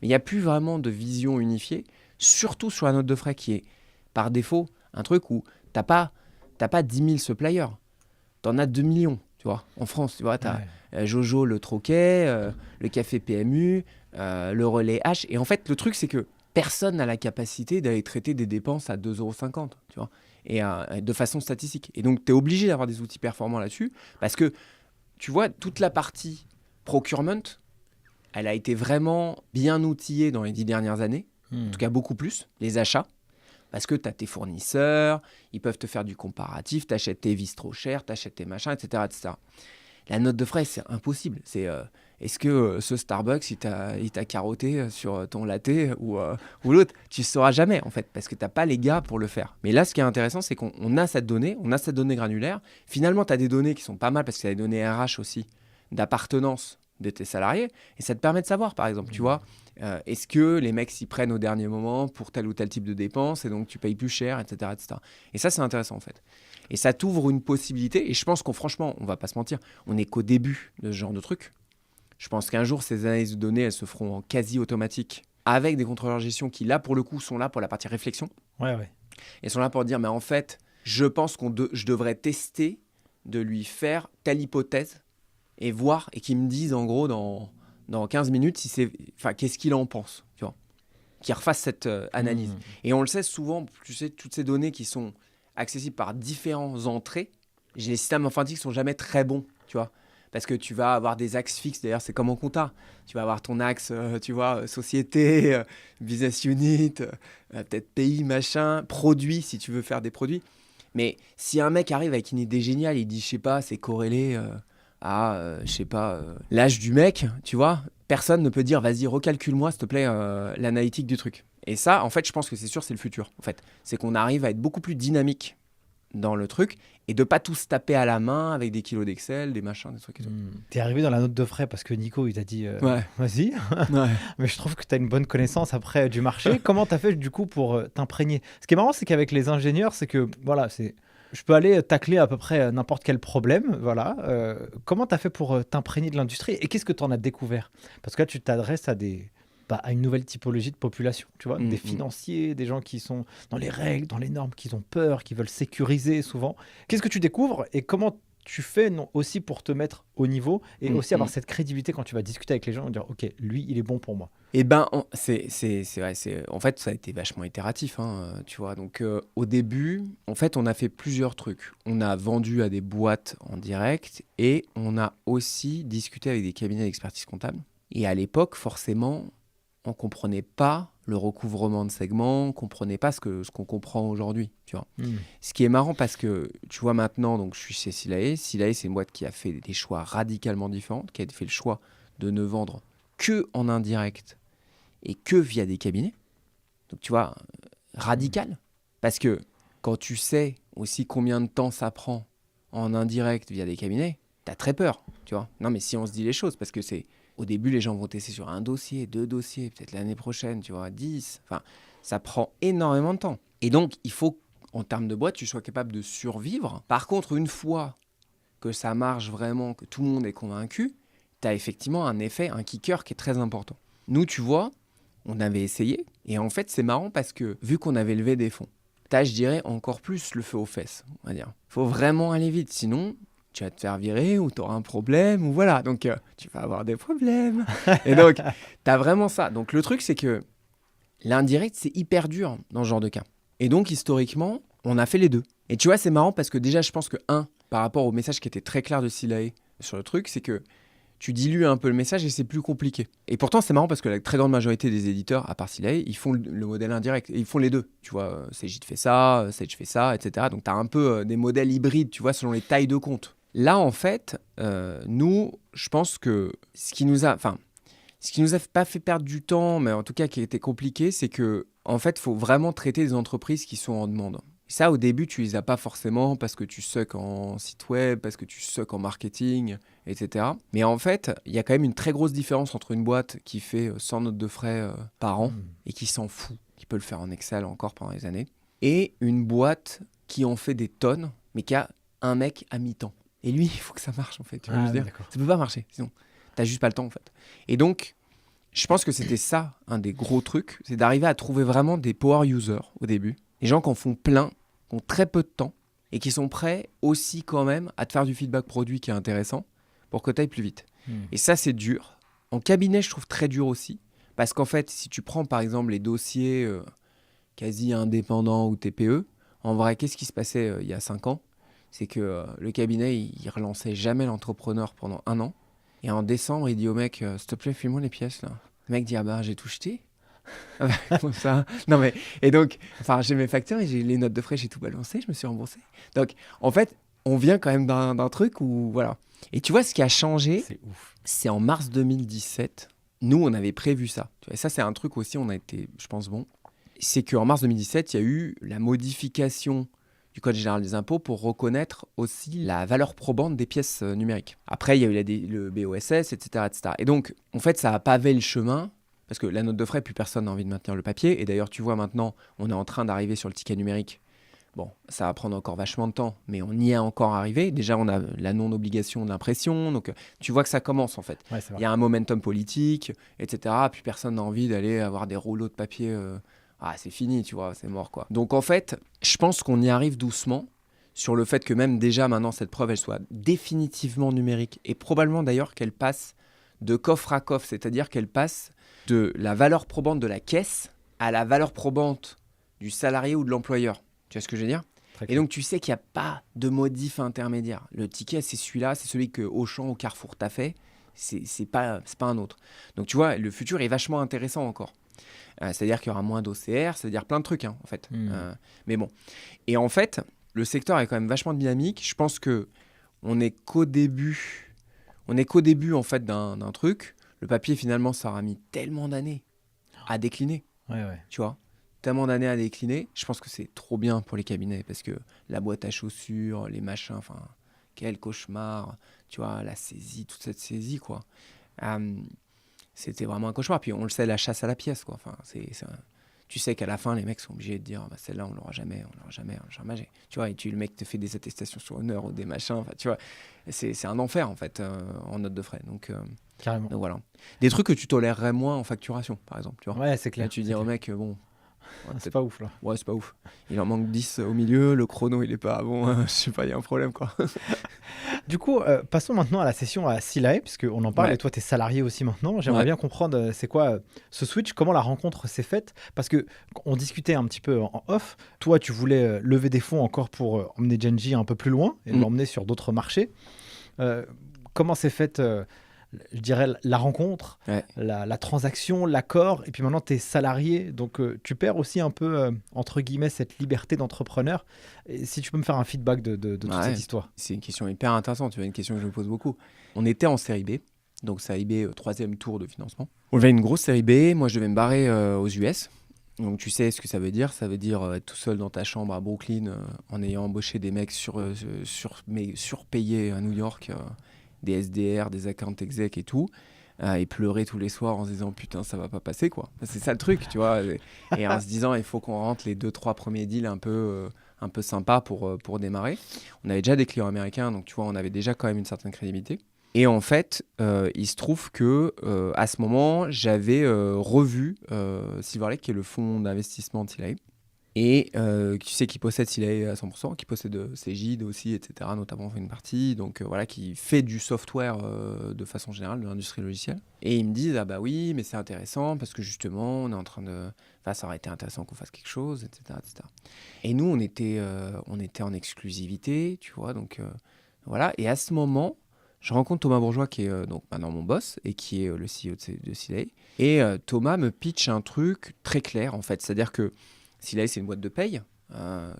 Mais il n'y a plus vraiment de vision unifiée, surtout sur la note de frais qui est, par défaut, un truc où tu n'as pas 10 000 suppliers. Tu en as 2 millions, tu vois. En France, tu vois, tu as Jojo, le Troquet, le Café PMU, le Relais H. Et en fait, le truc, c'est que personne n'a la capacité d'aller traiter des dépenses à 2,50 €, tu vois, et de façon statistique. Et donc, tu es obligé d'avoir des outils performants là-dessus parce que, tu vois, toute la partie procurement, elle a été vraiment bien outillée dans les 10 dernières années, en tout cas beaucoup plus, les achats, parce que tu as tes fournisseurs, ils peuvent te faire du comparatif, tu achètes tes vis trop chères, tu achètes tes machins, etc., etc. La note de frais, c'est impossible. Est-ce que ce Starbucks, il t'a carotté sur ton latte ou l'autre? Tu ne sauras jamais, en fait, parce que tu n'as pas les gars pour le faire. Mais là, ce qui est intéressant, c'est qu'on a cette donnée, granulaire. Finalement, tu as des données qui sont pas mal, parce que tu as des données RH aussi, d'appartenance de tes salariés. Et ça te permet de savoir, par exemple, tu vois, est-ce que les mecs s'y prennent au dernier moment pour tel ou tel type de dépense, et donc tu payes plus cher, etc., etc. Et ça, c'est intéressant, en fait. Et ça t'ouvre une possibilité. Et je pense franchement, on ne va pas se mentir, on n'est qu'au début de ce genre de truc. Je pense qu'un jour, ces analyses de données, elles se feront en quasi automatique avec des contrôleurs de gestion qui, là, pour le coup, sont là pour la partie réflexion. Ouais. Et sont là pour dire, mais en fait, je pense je devrais tester de lui faire telle hypothèse et voir, et qu'il me dise, en gros, dans 15 minutes, qu'est-ce qu'il en pense, tu vois, qu'il refasse cette analyse. Et on le sait souvent, tu sais, toutes ces données qui sont accessibles par différentes entrées, les systèmes informatiques sont jamais très bons, tu vois. Parce que tu vas avoir des axes fixes, d'ailleurs c'est comme en compta. Tu vas avoir ton axe, tu vois, société, business unit, peut-être pays, machin, produit si tu veux faire des produits. Mais si un mec arrive avec une idée géniale, il dit, je sais pas, c'est corrélé à, je sais pas, l'âge du mec, tu vois, personne ne peut dire, vas-y, recalcule-moi, s'il te plaît, l'analytique du truc. Et ça, en fait, je pense que c'est sûr, c'est le futur. En fait, c'est qu'on arrive à être beaucoup plus dynamique dans le truc et de pas tout se taper à la main avec des kilos d'Excel, des machins, des trucs et tout. T'es arrivé dans la note de frais parce que Nico, il t'a dit vas-y. Ouais. Mais je trouve que t'as une bonne connaissance après du marché. Comment t'as fait du coup pour t'imprégner? Ce qui est marrant, c'est qu'avec les ingénieurs, c'est que voilà, je peux aller tacler à peu près n'importe quel problème. Voilà. Comment t'as fait pour t'imprégner de l'industrie et qu'est-ce que t'en as découvert? Parce que là, tu t'adresses à une nouvelle typologie de population, tu vois, des financiers, des gens qui sont dans les règles, dans les normes, qui ont peur, qui veulent sécuriser souvent. Qu'est-ce que tu découvres et comment tu fais aussi pour te mettre au niveau et aussi avoir cette crédibilité quand tu vas discuter avec les gens et dire ok, lui, il est bon pour moi? Eh ben, c'est vrai, en fait, ça a été vachement itératif, hein, tu vois. Donc, au début, en fait, on a fait plusieurs trucs. On a vendu à des boîtes en direct et on a aussi discuté avec des cabinets d'expertise comptable. Et à l'époque, forcément, on ne comprenait pas le recouvrement de segments, on ne comprenait pas ce qu'on comprend aujourd'hui, tu vois. Ce qui est marrant parce que, tu vois, maintenant, donc, je suis chez Silae. Silae, c'est une boîte qui a fait des choix radicalement différents, qui a fait le choix de ne vendre que en indirect et que via des cabinets. Donc, tu vois, radical. Parce que quand tu sais aussi combien de temps ça prend en indirect via des cabinets, tu as très peur, tu vois. Non, mais si on se dit les choses, parce que au début, les gens vont tester sur 1 dossier, 2 dossiers, peut-être l'année prochaine, tu vois, 10. Enfin, ça prend énormément de temps. Et donc, il faut, en termes de boîte, tu sois capable de survivre. Par contre, une fois que ça marche vraiment, que tout le monde est convaincu, tu as effectivement un effet, un kicker qui est très important. Nous, tu vois, on avait essayé. Et en fait, c'est marrant parce que, vu qu'on avait levé des fonds, tu as, je dirais, encore plus le feu aux fesses, on va dire. Il faut vraiment aller vite, sinon tu vas te faire virer ou tu auras un problème, ou voilà. Donc, tu vas avoir des problèmes. Et donc, tu as vraiment ça. Donc, le truc, c'est que l'indirect, c'est hyper dur dans ce genre de cas. Et donc, historiquement, on a fait les deux. Et tu vois, c'est marrant parce que déjà, je pense que, par rapport au message qui était très clair de Silae sur le truc, c'est que tu dilues un peu le message et c'est plus compliqué. Et pourtant, c'est marrant parce que la très grande majorité des éditeurs, à part Silae, ils font le modèle indirect. Et ils font les deux. Tu vois, Cegid fait ça, Sage fait ça, etc. Donc, tu as un peu des modèles hybrides, tu vois, selon les tailles de compte. Là, en fait, nous, je pense que ce qui nous a pas fait perdre du temps, mais en tout cas qui était compliqué, c'est que, en fait, il faut vraiment traiter des entreprises qui sont en demande. Et ça, au début, tu les as pas forcément parce que tu sucks en site web, parce que tu sucks en marketing, etc. Mais en fait, il y a quand même une très grosse différence entre une boîte qui fait 100 notes de frais par an et qui s'en fout, qui peut le faire en Excel encore pendant des années, et une boîte qui en fait des tonnes, mais qui a un mec à mi-temps. Et lui, il faut que ça marche en fait. Tu vois ce que je veux dire ? Ça peut pas marcher, sinon t'as juste pas le temps en fait. Et donc, je pense que c'était ça, un des gros trucs, c'est d'arriver à trouver vraiment des power users au début. Des gens qui en font plein, qui ont très peu de temps et qui sont prêts aussi quand même à te faire du feedback produit qui est intéressant pour que tu ailles plus vite. Et ça, c'est dur. En cabinet, je trouve très dur aussi. Parce qu'en fait, si tu prends par exemple les dossiers quasi indépendants ou TPE, en vrai, qu'est-ce qui se passait il y a 5 ans ? C'est que le cabinet, il relançait jamais l'entrepreneur pendant 1 an. Et en décembre, il dit au mec, s'il te plaît, file-moi les pièces là. Le mec dit, ah bah j'ai tout jeté. Ah bah, comme ça. Non mais, et donc, enfin, j'ai mes factures et j'ai les notes de frais, j'ai tout balancé, je me suis remboursé. Donc, en fait, on vient quand même d'un truc où, voilà. Et tu vois, ce qui a changé, C'est ouf. c'est en mars 2017. Nous, on avait prévu ça. Tu vois, et ça, c'est un truc aussi, on a été, je pense, bon. C'est qu'en mars 2017, il y a eu la modification du Code général des impôts pour reconnaître aussi la valeur probante des pièces numériques. Après, il y a eu le BOSS, etc., etc. Et donc, en fait, ça a pavé le chemin, parce que la note de frais, plus personne n'a envie de maintenir le papier. Et d'ailleurs, tu vois, maintenant, on est en train d'arriver sur le ticket numérique. Bon, ça va prendre encore vachement de temps, mais on y est encore arrivé. Déjà, on a la non-obligation de l'impression, donc tu vois que ça commence en fait. Ouais, c'est vrai. Il y a un momentum politique, etc. Puis personne n'a envie d'aller avoir des rouleaux de papier. Ah, c'est fini, tu vois, c'est mort quoi. Donc en fait, je pense qu'on y arrive doucement sur le fait que même déjà maintenant, cette preuve, elle soit définitivement numérique et probablement d'ailleurs qu'elle passe de coffre à coffre, c'est-à-dire qu'elle passe de la valeur probante de la caisse à la valeur probante du salarié ou de l'employeur. Tu vois ce que je veux dire ? Et donc, tu sais qu'il n'y a pas de modif intermédiaire. Le ticket, c'est celui-là, c'est celui que Auchan ou Carrefour t'a fait. C'est pas un autre. Donc, tu vois, le futur est vachement intéressant encore. C'est-à-dire qu'il y aura moins d'OCR, c'est-à-dire plein de trucs, hein, en fait. Mais bon. Et en fait, le secteur est quand même vachement dynamique. Je pense qu'on n'est qu'au début. En fait, d'un truc. Le papier, finalement, ça aura mis tellement d'années à décliner. Ouais. Tu vois ? Tellement d'années à décliner, je pense que c'est trop bien pour les cabinets parce que la boîte à chaussures, les machins, enfin, quel cauchemar, tu vois, la saisie, toute cette saisie, quoi. C'était vraiment un cauchemar. Puis on le sait, la chasse à la pièce, quoi. Enfin, tu sais qu'à la fin, les mecs sont obligés de dire, bah, celle-là, on l'aura jamais. Tu vois, le mec te fait des attestations sur honneur ou des machins, enfin, tu vois, c'est un enfer, en fait, en note de frais. Donc, Carrément. donc voilà. Des trucs que tu tolérerais moins en facturation, par exemple, tu vois. Ouais, c'est clair. Là, tu dis au mec, bon... Ouais, c'est pas ouf là. Ouais, c'est pas ouf. Il en manque 10 au milieu, le chrono il est pas bon, je sais pas, il y a un problème quoi. Du coup, passons maintenant à la session à Silae, puisqu'on en parle, Ouais. et toi, tu es salarié aussi maintenant. J'aimerais Ouais. bien comprendre, c'est quoi ce switch, comment la rencontre s'est faite, parce qu'on discutait un petit peu en off. Toi, tu voulais lever des fonds encore pour emmener Genji un peu plus loin et l'emmener sur d'autres marchés. Comment s'est faite, je dirais, la rencontre, Ouais. la transaction, l'accord, et puis maintenant, tu es salarié, donc tu perds aussi un peu, entre guillemets, cette liberté d'entrepreneur. Et si tu peux me faire un feedback de toute Ouais. cette histoire. C'est une question hyper intéressante, tu vois, une question que je me pose beaucoup. On était en série B, donc série B, 3e tour de financement. On avait une grosse série B, moi je devais me barrer aux US. Donc tu sais ce que ça veut dire être tout seul dans ta chambre à Brooklyn en ayant embauché des mecs mais surpayés à New York, des SDR, des account exec et tout, et pleurer tous les soirs en se disant putain ça va pas passer quoi. C'est ça le truc, tu vois, et en se disant il faut qu'on rentre les 2-3 premiers deals un peu sympas pour démarrer. On avait déjà des clients américains, donc tu vois on avait déjà quand même une certaine crédibilité. Et en fait, il se trouve que à ce moment, j'avais revu Silver Lake, qui est le fonds d'investissement de Silae, et tu sais qui possède Silae à 100%, qui possède Cegid aussi, etc., notamment une partie, donc voilà, qui fait du software de façon générale, de l'industrie logicielle. Et ils me disent, ah bah oui, mais c'est intéressant, parce que justement, on est en train de... Enfin, ça aurait été intéressant qu'on fasse quelque chose, etc., etc. Et nous, on était en exclusivité, tu vois, donc voilà. Et à ce moment... je rencontre Thomas Bourgeois, qui est donc maintenant mon boss et qui est le CEO de Silae. Et Thomas me pitch un truc très clair, en fait. C'est-à-dire que Silae, c'est une boîte de paye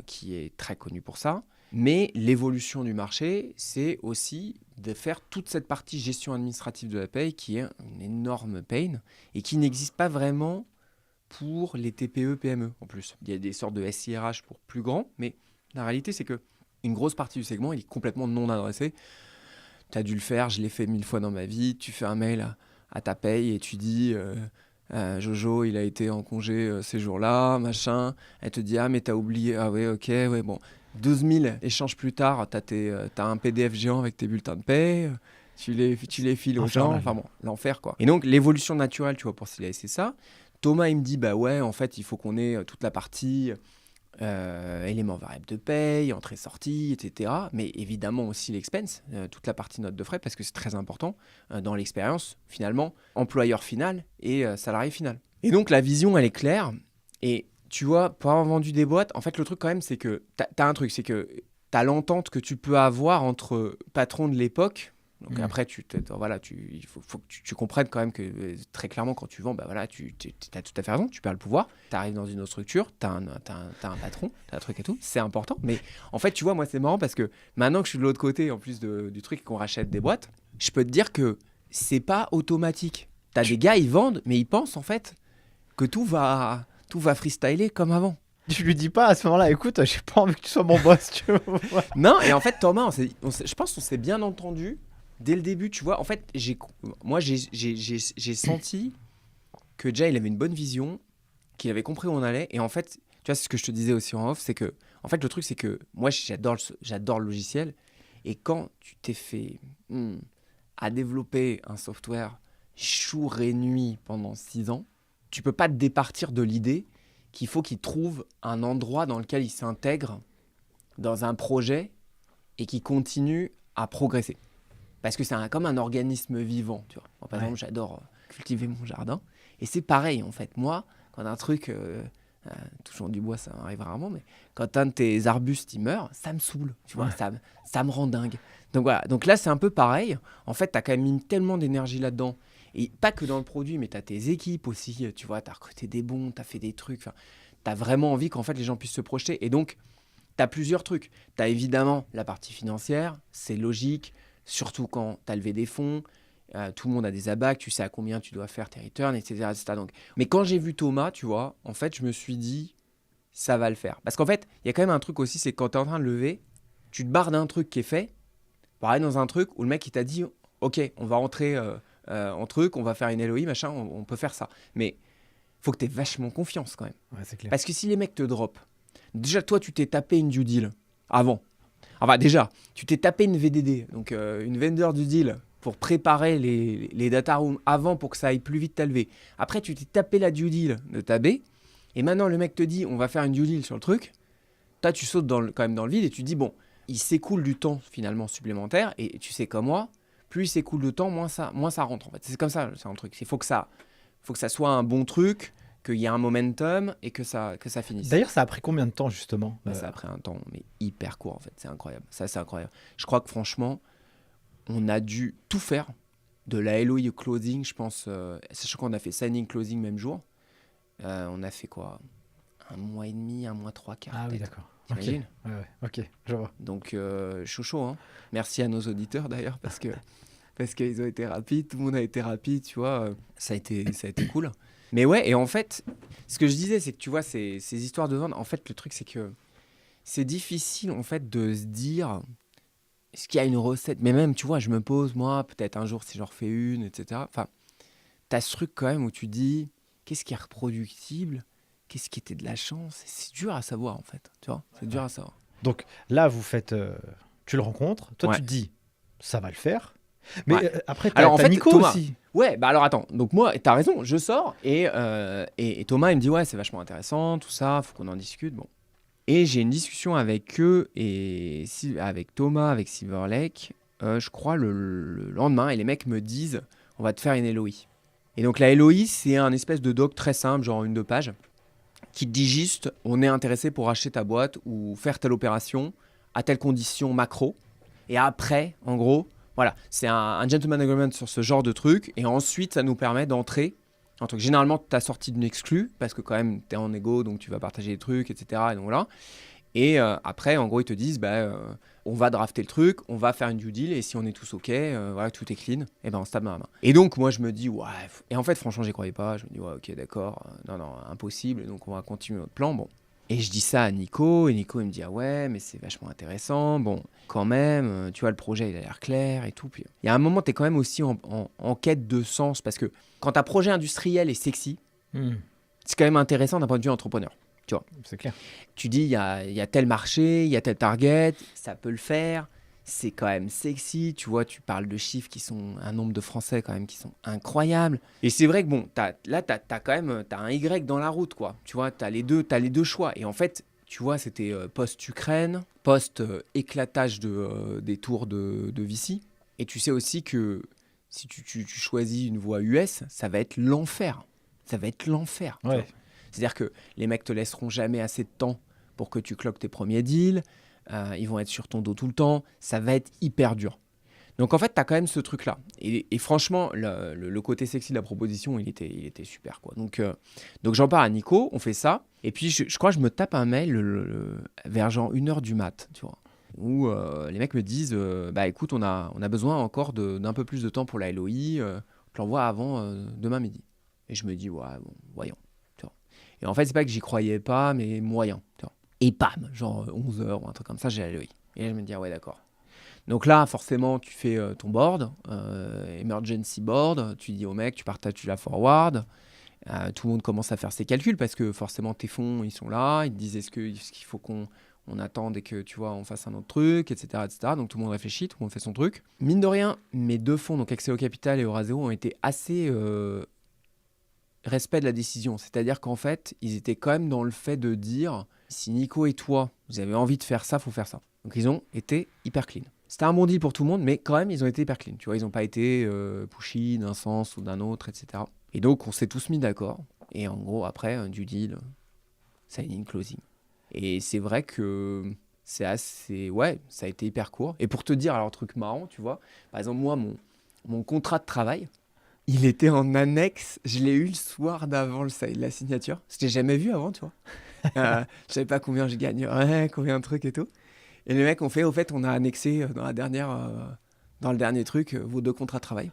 qui est très connue pour ça. Mais l'évolution du marché, c'est aussi de faire toute cette partie gestion administrative de la paye qui est une énorme pain et qui n'existe pas vraiment pour les TPE-PME en plus. Il y a des sortes de SIRH pour plus grands, mais la réalité, c'est qu'une grosse partie du segment, il est complètement non adressé. Tu as dû le faire, je l'ai fait 1000 fois dans ma vie. Tu fais un mail à ta paye et tu dis Jojo, il a été en congé ces jours-là, machin. Elle te dit, ah, mais t'as oublié. Ah, ouais, ok, ouais, bon. 12 000 échanges plus tard, t'as un PDF géant avec tes bulletins de paie. Tu les files aux gens. Infernal. Enfin bon, l'enfer, quoi. Et donc, l'évolution naturelle, tu vois, pour Célia, c'est ça. Thomas, il me dit, bah ouais, en fait, il faut qu'on ait toute la partie éléments variables de paye, entrée-sortie, etc. Mais évidemment aussi l'expense, toute la partie note de frais, parce que c'est très important dans l'expérience, finalement, employeur final et salarié final. Et donc, la vision, elle est claire. Et tu vois, pour avoir vendu des boîtes, en fait, le truc quand même, c'est que t'as un truc, c'est que t'as l'entente que tu peux avoir entre patrons de l'époque. Donc après, il faut que tu comprennes quand même que très clairement, quand tu vends, bah voilà, tu as tout à fait raison, tu perds le pouvoir. Tu arrives dans une autre structure, tu as un patron, tu as un truc et tout, c'est important. Mais en fait, tu vois, moi, c'est marrant parce que maintenant que je suis de l'autre côté, en plus du truc qu'on rachète des boîtes, je peux te dire que c'est pas automatique. Tu as des gars, ils vendent, mais ils pensent en fait que tout va freestyler comme avant. Tu lui dis pas à ce moment-là, écoute, j'ai pas envie que tu sois mon boss, tu vois. Non, et en fait, Thomas, je pense qu'on s'est bien entendu. Dès le début, tu vois, en fait, j'ai senti que déjà, il avait une bonne vision, qu'il avait compris où on allait. Et en fait, tu vois, c'est ce que je te disais aussi en off, c'est que, en fait, le truc, c'est que moi, j'adore le logiciel. Et quand tu t'es fait à développer un software jour et nuit pendant 6 ans, tu peux pas te départir de l'idée qu'il faut qu'il trouve un endroit dans lequel il s'intègre dans un projet et qu'il continue à progresser. Parce que c'est comme un organisme vivant, tu vois. Moi, par exemple, j'adore cultiver mon jardin. Et c'est pareil, en fait. Moi, quand un truc, touchant du bois, ça m'arrive rarement, mais quand un de tes arbustes, il meurt, ça me saoule, tu vois. Ça me rend dingue. Donc voilà. Donc là, c'est un peu pareil. En fait, tu as quand même mis tellement d'énergie là-dedans. Et pas que dans le produit, mais tu as tes équipes aussi. Tu vois, tu as recruté des bons, tu as fait des trucs. Tu as vraiment envie qu'en fait, les gens puissent se projeter. Et donc, tu as plusieurs trucs. Tu as évidemment la partie financière, c'est logique. Surtout quand tu as levé des fonds, tout le monde a des abacs, tu sais à combien tu dois faire tes returns, etc. etc. Donc, mais quand j'ai vu Thomas, tu vois, en fait, je me suis dit, ça va le faire. Parce qu'en fait, il y a quand même un truc aussi, c'est que quand tu es en train de lever, tu te barres d'un truc qui est fait, pareil dans un truc où le mec, il t'a dit, ok, on va rentrer en truc, on va faire une LOI, machin, on peut faire ça. Mais faut que tu aies vachement confiance quand même. Ouais, c'est clair. Parce que si les mecs te drop, déjà, toi, tu t'es tapé une due deal avant. Enfin, déjà, tu t'es tapé une VDD, donc une vendor due deal, pour préparer les data rooms avant pour que ça aille plus vite t'élever. Après, tu t'es tapé la due deal de ta baie, et maintenant le mec te dit on va faire une due deal sur le truc. Toi, tu sautes quand même dans le vide et tu te dis bon, il s'écoule du temps finalement supplémentaire, et tu sais comme moi, plus il s'écoule de temps, moins ça rentre en fait. C'est comme ça, c'est un truc. Il faut que ça soit un bon truc, qu'il y ait un momentum et que ça finisse. D'ailleurs, ça a pris combien de temps justement Ça a pris un temps, mais hyper court en fait. C'est incroyable. Ça, c'est incroyable. Je crois que franchement, on a dû tout faire. De la LOI au closing, je pense. Sachant qu'on a fait signing, closing même jour. On a fait quoi ? 1 mois et demi, 1 mois 3/4. Ah oui, d'accord. T'imagines ? Ouais, ok, je vois. Donc, chaud, hein. Merci à nos auditeurs d'ailleurs, parce qu'ils ont été rapides. Tout le monde a été rapide, tu vois. Ça a été cool. Mais ouais, et en fait, ce que je disais, c'est que tu vois, ces histoires de vente, en fait, le truc, c'est que c'est difficile, en fait, de se dire, est-ce qu'il y a une recette ? Mais même, tu vois, je me pose, moi, peut-être un jour, si j'en refais une, etc. Enfin, t'as ce truc quand même où tu dis, qu'est-ce qui est reproductible ? Qu'est-ce qui était de la chance ? C'est dur à savoir, en fait, tu vois, c'est dur à savoir. Donc là, vous faites, tu le rencontres, toi, tu te dis, ça va le faire. Mais après, t'as Nico Thomas, aussi. Ouais, bah alors attends. Donc moi, t'as raison, je sors et Thomas, il me dit ouais, c'est vachement intéressant, tout ça, faut qu'on en discute. Bon. Et j'ai une discussion avec eux et avec Thomas, avec Silver Lake, je crois le lendemain, et les mecs me disent, on va te faire une LOI. Et donc la LOI, c'est un espèce de doc très simple, genre 1-2 pages, qui te dit juste, on est intéressé pour acheter ta boîte ou faire telle opération à telle condition macro. Et après, en gros, voilà, c'est un gentleman agreement sur ce genre de truc. Et ensuite, ça nous permet d'entrer. Généralement, tu as sorti d'une exclue, parce que quand même, tu es en égo, donc tu vas partager des trucs, etc. Et donc voilà. Et après, en gros, ils te disent, on va drafter le truc, on va faire une due deal, et si on est tous OK, voilà, tout est clean, et ben on se tape dans la main. Et donc, moi, je me dis, ouais. Et en fait, franchement, j'y croyais pas. Je me dis, ouais, OK, d'accord. Non, impossible. Donc, on va continuer notre plan. Bon. Et je dis ça à Nico, et Nico, il me dit, ah ouais, mais c'est vachement intéressant. Bon, quand même, tu vois, le projet, il a l'air clair et tout. Puis, il y a un moment, tu es quand même aussi en quête de sens, parce que quand ta projet industriel est sexy, c'est quand même intéressant d'un point de vue entrepreneur. Tu vois. C'est clair. Tu dis, il y a tel marché, il y a tel target, ça peut le faire. C'est quand même sexy, tu vois, tu parles de chiffres qui sont un nombre de Français quand même qui sont incroyables. Et c'est vrai que bon, t'as quand même un Y dans la route, quoi. Tu vois, t'as les deux choix. Et en fait, tu vois, c'était post-Ukraine, post-éclatage des tours de Vichy. Et tu sais aussi que si tu choisis une voie US, ça va être l'enfer. Ça va être l'enfer. Ouais. C'est-à-dire que les mecs te laisseront jamais assez de temps pour que tu cloques tes premiers deals. Ils vont être sur ton dos tout le temps. Ça va être hyper dur. Donc en fait, tu as quand même ce truc-là. Et franchement, le côté sexy de la proposition, il était super, quoi. Donc j'en parle à Nico, on fait ça. Et puis je crois que je me tape un mail vers genre 1h du mat, tu vois, où les mecs me disent bah écoute, on a besoin encore d'un peu plus de temps pour la LOI. Je te l'envoie avant demain midi. Et je me dis, ouais, bon, voyons. Tu vois. Et en fait, c'est pas que j'y croyais pas, mais moyen. Tu vois. Et bam, genre 11h ou un truc comme ça, j'ai la LOI. Et là, je me dis, ah ouais, d'accord. Donc là, forcément, tu fais ton board, emergency board, tu dis au mec, tu partages la forward, tout le monde commence à faire ses calculs parce que forcément tes fonds, ils sont là, ils te disent est-ce qu'il faut qu'on attende et que tu vois, on fasse un autre truc, etc., etc. Donc tout le monde réfléchit, tout le monde fait son truc. Mine de rien, mes deux fonds, donc Acceo Capital et Euraseo, ont été assez respect de la décision. C'est-à-dire qu'en fait, ils étaient quand même dans le fait de dire si Nico et toi, vous avez envie de faire ça, faut faire ça. Donc ils ont été hyper clean. C'était un bon deal pour tout le monde, mais quand même, ils ont été hyper clean. Tu vois, ils n'ont pas été pushy d'un sens ou d'un autre, etc. Et donc, on s'est tous mis d'accord. Et en gros, après, du deal, signing, closing. Et c'est vrai que c'est assez... Ouais, ça a été hyper court. Et pour te dire, alors, un truc marrant, tu vois, par exemple, moi, mon contrat de travail, il était en annexe. Je l'ai eu le soir d'avant la signature. Je t'ai jamais vu avant, tu vois. Je savais pas combien je gagnerais, combien de trucs et tout. Et les mecs ont fait, au fait, on a annexé dans le dernier truc, vos deux contrats de travail.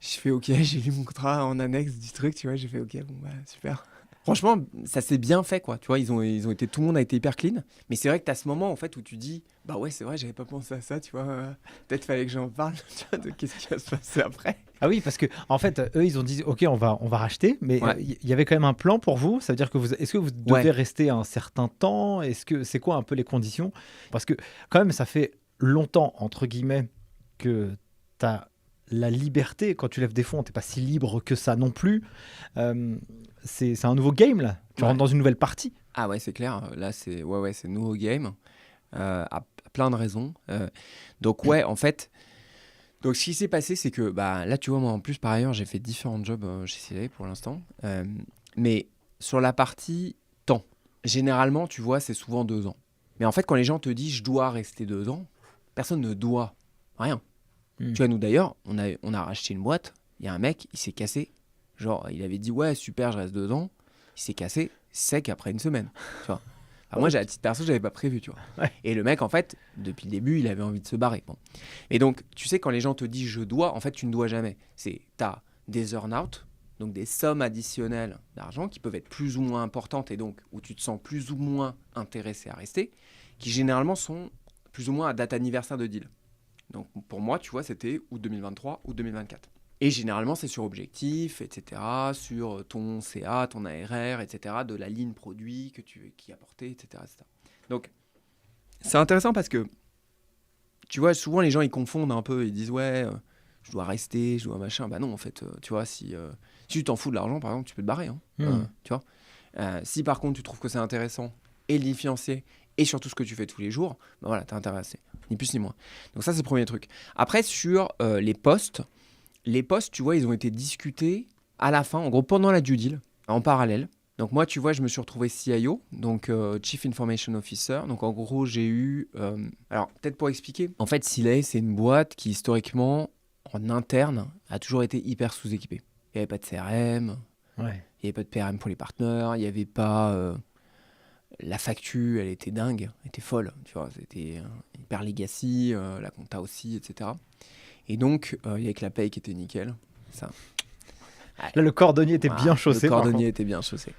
Je fais OK, j'ai lu mon contrat en annexe du truc, tu vois, j'ai fait OK, bon, bah, super. Franchement, ça s'est bien fait, quoi, tu vois, ils ont été, tout le monde a été hyper clean. Mais c'est vrai que tu as ce moment, en fait, où tu dis, bah ouais, c'est vrai, j'avais pas pensé à ça, tu vois, peut-être fallait que j'en parle, tu vois, de qu'est-ce qui va se passer après. Ah oui, parce que en fait, eux, ils ont dit, OK, on va racheter, mais il y avait quand même un plan pour vous. Ça veut dire que est-ce que vous devez rester un certain temps? Est-ce que c'est quoi un peu les conditions? Parce que quand même, ça fait longtemps, entre guillemets, que tu as la liberté. Quand tu lèves des fonds, tu n'es pas si libre que ça non plus. C'est un nouveau game, là. Tu rentres dans une nouvelle partie. Ah ouais, c'est clair. Là, c'est nouveau game. À plein de raisons. Donc ouais, en fait... Donc, ce qui s'est passé, c'est que bah, là, tu vois, moi, en plus, par ailleurs, j'ai fait différents jobs chez CLA pour l'instant. Mais sur la partie temps, généralement, tu vois, c'est souvent 2 ans. Mais en fait, quand les gens te disent « je dois rester 2 ans », personne ne doit rien. Tu vois, nous, d'ailleurs, on a racheté une boîte. Il y a un mec, il s'est cassé. Genre, il avait dit « ouais, super, je reste 2 ans ». Il s'est cassé sec après une semaine, tu vois. Alors moi, à titre perso, je n'avais pas prévu, tu vois. Ouais. Et le mec, en fait, depuis le début, il avait envie de se barrer. Bon. Et donc, tu sais, quand les gens te disent « je dois », en fait, tu ne dois jamais. Tu as des earn-out, donc des sommes additionnelles d'argent qui peuvent être plus ou moins importantes et donc où tu te sens plus ou moins intéressé à rester, qui généralement sont plus ou moins à date anniversaire de deal. Donc, pour moi, tu vois, c'était août 2023 ou 2024. Et généralement, c'est sur objectif, etc., sur ton CA, ton ARR, etc., de la ligne produit qui apportait, etc., etc. Donc, c'est intéressant parce que, tu vois, souvent les gens, ils confondent un peu, ils disent, ouais, je dois rester, je dois machin. Bah non, en fait, tu vois, si tu t'en fous de l'argent, par exemple, tu peux te barrer, hein, tu vois. Si par contre, tu trouves que c'est intéressant, et le financier, et surtout ce que tu fais tous les jours, bah voilà, t'es intéressé, ni plus ni moins. Donc ça, c'est le premier truc. Après, sur les postes, tu vois, ils ont été discutés à la fin, en gros, pendant la due deal, en parallèle. Donc moi, tu vois, je me suis retrouvé CIO, donc Chief Information Officer. Donc en gros, j'ai eu... alors, peut-être pour expliquer, en fait, CLA, c'est une boîte qui, historiquement, en interne, a toujours été hyper sous-équipée. Il n'y avait pas de CRM, il n'y avait pas de PRM pour les partenaires, il n'y avait pas... la facture, elle était dingue, elle était folle, tu vois, c'était hyper legacy, la compta aussi, etc. Et donc, il y avait que la paye qui était nickel. Ça. Là, le cordonnier était bien chaussé. Le cordonnier était bien chaussé.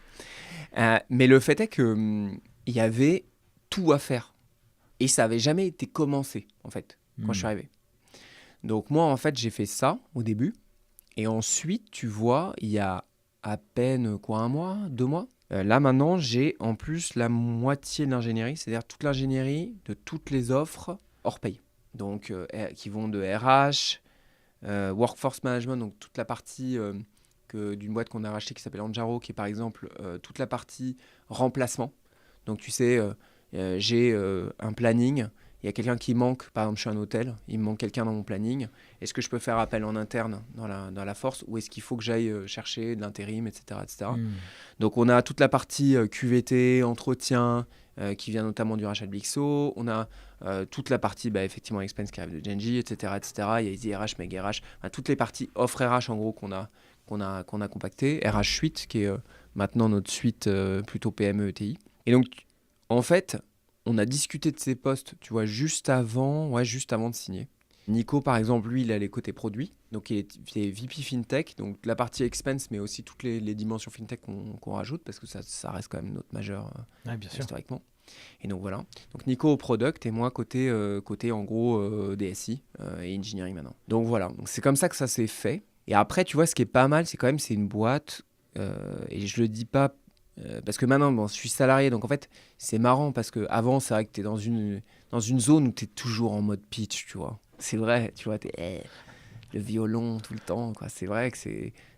Mais le fait est que il y avait tout à faire. Et ça avait jamais été commencé, en fait, quand je suis arrivé. Donc moi, en fait, j'ai fait ça au début. Et ensuite, tu vois, il y a à peine, 1 mois, 2 mois. Là, maintenant, j'ai en plus la moitié de l'ingénierie, c'est-à-dire toute l'ingénierie de toutes les offres hors paye. Donc, qui vont de RH, Workforce Management, donc toute la partie d'une boîte qu'on a rachetée qui s'appelle Anjaro, qui est par exemple toute la partie remplacement. Donc, tu sais, j'ai un planning. Il y a quelqu'un qui manque, par exemple, je suis un hôtel, il me manque quelqu'un dans mon planning. Est-ce que je peux faire appel en interne dans la force ou est-ce qu'il faut que j'aille chercher de l'intérim, etc. etc. Donc, on a toute la partie QVT, entretien, qui vient notamment du rachat de Blixo. On a toute la partie, effectivement, expense qui arrive de Genji, etc. etc. Il y a Easy RH, Meg RH, toutes les parties offre RH, en gros, qu'on a compactées. RH Suite, qui est maintenant notre suite plutôt PME ETI. Et donc, en fait, on a discuté de ces postes, tu vois, juste avant de signer. Nico, par exemple, lui, il a les côtés produits. Donc, il est VP FinTech. Donc, la partie expense, mais aussi toutes les dimensions FinTech qu'on rajoute, parce que ça reste quand même notre majeur historiquement. Et donc, voilà. Donc, Nico au product et moi côté en gros, DSI et engineering maintenant. Donc, voilà. Donc, c'est comme ça que ça s'est fait. Et après, tu vois, ce qui est pas mal, c'est quand même, c'est une boîte, et je le dis pas parce que maintenant, je suis salarié, donc en fait, c'est marrant parce qu'avant, c'est vrai que tu es dans une zone où tu es toujours en mode pitch, tu vois. C'est vrai, tu vois, le violon tout le temps, quoi. C'est vrai que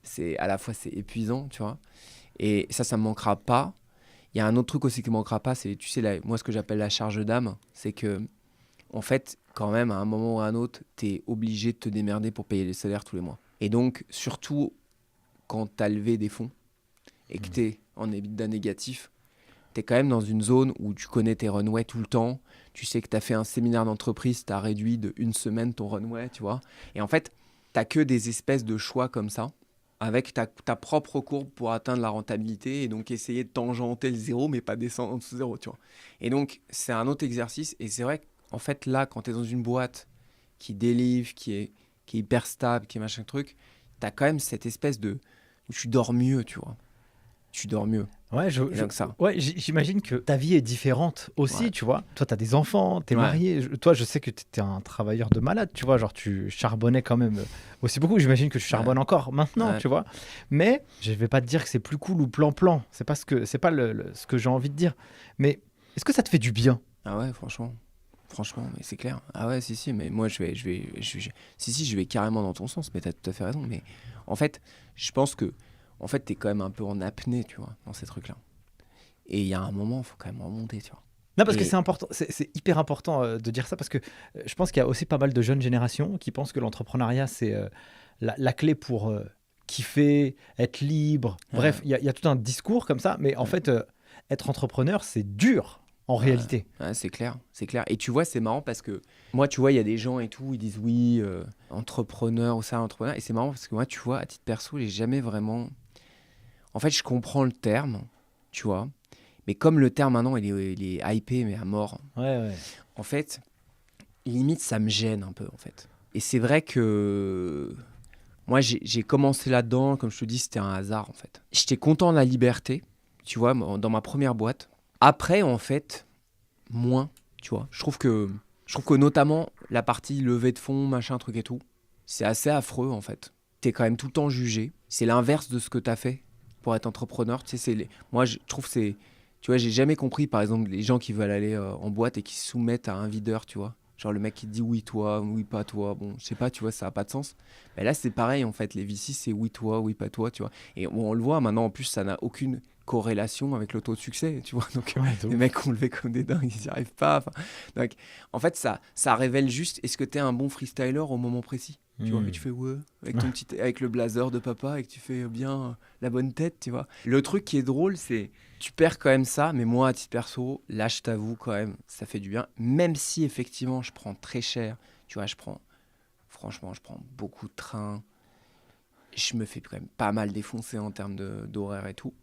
c'est à la fois, c'est épuisant, tu vois. Et ça me manquera pas. Il y a un autre truc aussi qui me manquera pas, c'est, tu sais, moi, ce que j'appelle la charge d'âme, c'est que, en fait, quand même, à un moment ou à un autre, tu es obligé de te démerder pour payer les salaires tous les mois. Et donc, surtout quand tu as levé des fonds, et que tu es en EBITDA négatif, tu es quand même dans une zone où tu connais tes runways tout le temps. Tu sais que tu as fait un séminaire d'entreprise, tu as réduit de 1 semaine ton runway, tu vois. Et en fait, tu n'as que des espèces de choix comme ça, avec ta propre courbe pour atteindre la rentabilité et donc essayer de tangenter le zéro, mais pas descendre en dessous de zéro, tu vois. Et donc, c'est un autre exercice. Et c'est vrai qu'en fait, là, quand tu es dans une boîte qui délivre, qui est hyper stable, qui est machin truc, tu as quand même cette espèce de... où tu dors mieux, tu vois. Tu dors mieux. Ouais, j'imagine que ta vie est différente aussi, tu vois. Toi, tu as des enfants, tu es marié. Toi, je sais que tu es un travailleur de malade, tu vois. Genre, tu charbonnais quand même aussi beaucoup. J'imagine que tu charbonnes encore maintenant, tu vois. Mais je vais pas te dire que c'est plus cool ou plan-plan. C'est pas ce que j'ai envie de dire. Mais est-ce que ça te fait du bien? Ah ouais, franchement, mais c'est clair. Ah ouais, si, mais moi, je vais carrément dans ton sens. Mais tu as tout à fait raison. Mais en fait, je pense que t'es quand même un peu en apnée, tu vois, dans ces trucs-là. Et il y a un moment, il faut quand même remonter, tu vois. Non, parce que c'est important, c'est hyper important de dire ça, parce que je pense qu'il y a aussi pas mal de jeunes générations qui pensent que l'entrepreneuriat, c'est la clé pour kiffer, être libre. Bref, il y a tout un discours comme ça, mais en fait, être entrepreneur, c'est dur. En réalité. C'est clair. Et tu vois, c'est marrant parce que moi, tu vois, il y a des gens et tout, ils disent oui, entrepreneur ou ça, entrepreneur. Et c'est marrant parce que moi, tu vois, à titre perso, j'ai jamais vraiment... En fait, je comprends le terme, tu vois. Mais comme le terme maintenant, il est hypé, mais à mort. Ouais. En fait, limite, ça me gêne un peu, en fait. Et c'est vrai que... Moi, j'ai commencé là-dedans, comme je te dis, c'était un hasard, en fait. J'étais content de la liberté, tu vois, dans ma première boîte. Après, en fait, moins, tu vois. Je trouve que notamment la partie levée de fonds, machin, truc et tout, c'est assez affreux, en fait. T'es quand même tout le temps jugé. C'est l'inverse de ce que t'as fait pour être entrepreneur. Tu sais, moi, je trouve que c'est... Tu vois, j'ai jamais compris, par exemple, les gens qui veulent aller en boîte et qui se soumettent à un videur, tu vois. Genre le mec qui te dit oui toi, oui pas toi. Bon, je sais pas, tu vois, ça a pas de sens. Mais là, c'est pareil, en fait. Les VC, c'est oui toi, oui pas toi, tu vois. Et on le voit maintenant, en plus, ça n'a aucune corrélation avec le taux de succès, tu vois. Donc, les mecs ont levé comme des dingues, ils n'y arrivent pas. Donc, en fait, ça révèle juste, est-ce que tu es un bon freestyler au moment précis, tu vois, et tu fais ouais, avec le blazer de papa, et que tu fais bien la bonne tête, tu vois. Le truc qui est drôle, c'est, tu perds quand même ça, mais moi, à titre perso, là, je t'avoue quand même, ça fait du bien, même si effectivement, je prends très cher, tu vois, franchement, je prends beaucoup de trains, je me fais quand même pas mal défoncer en termes d'horaire et tout.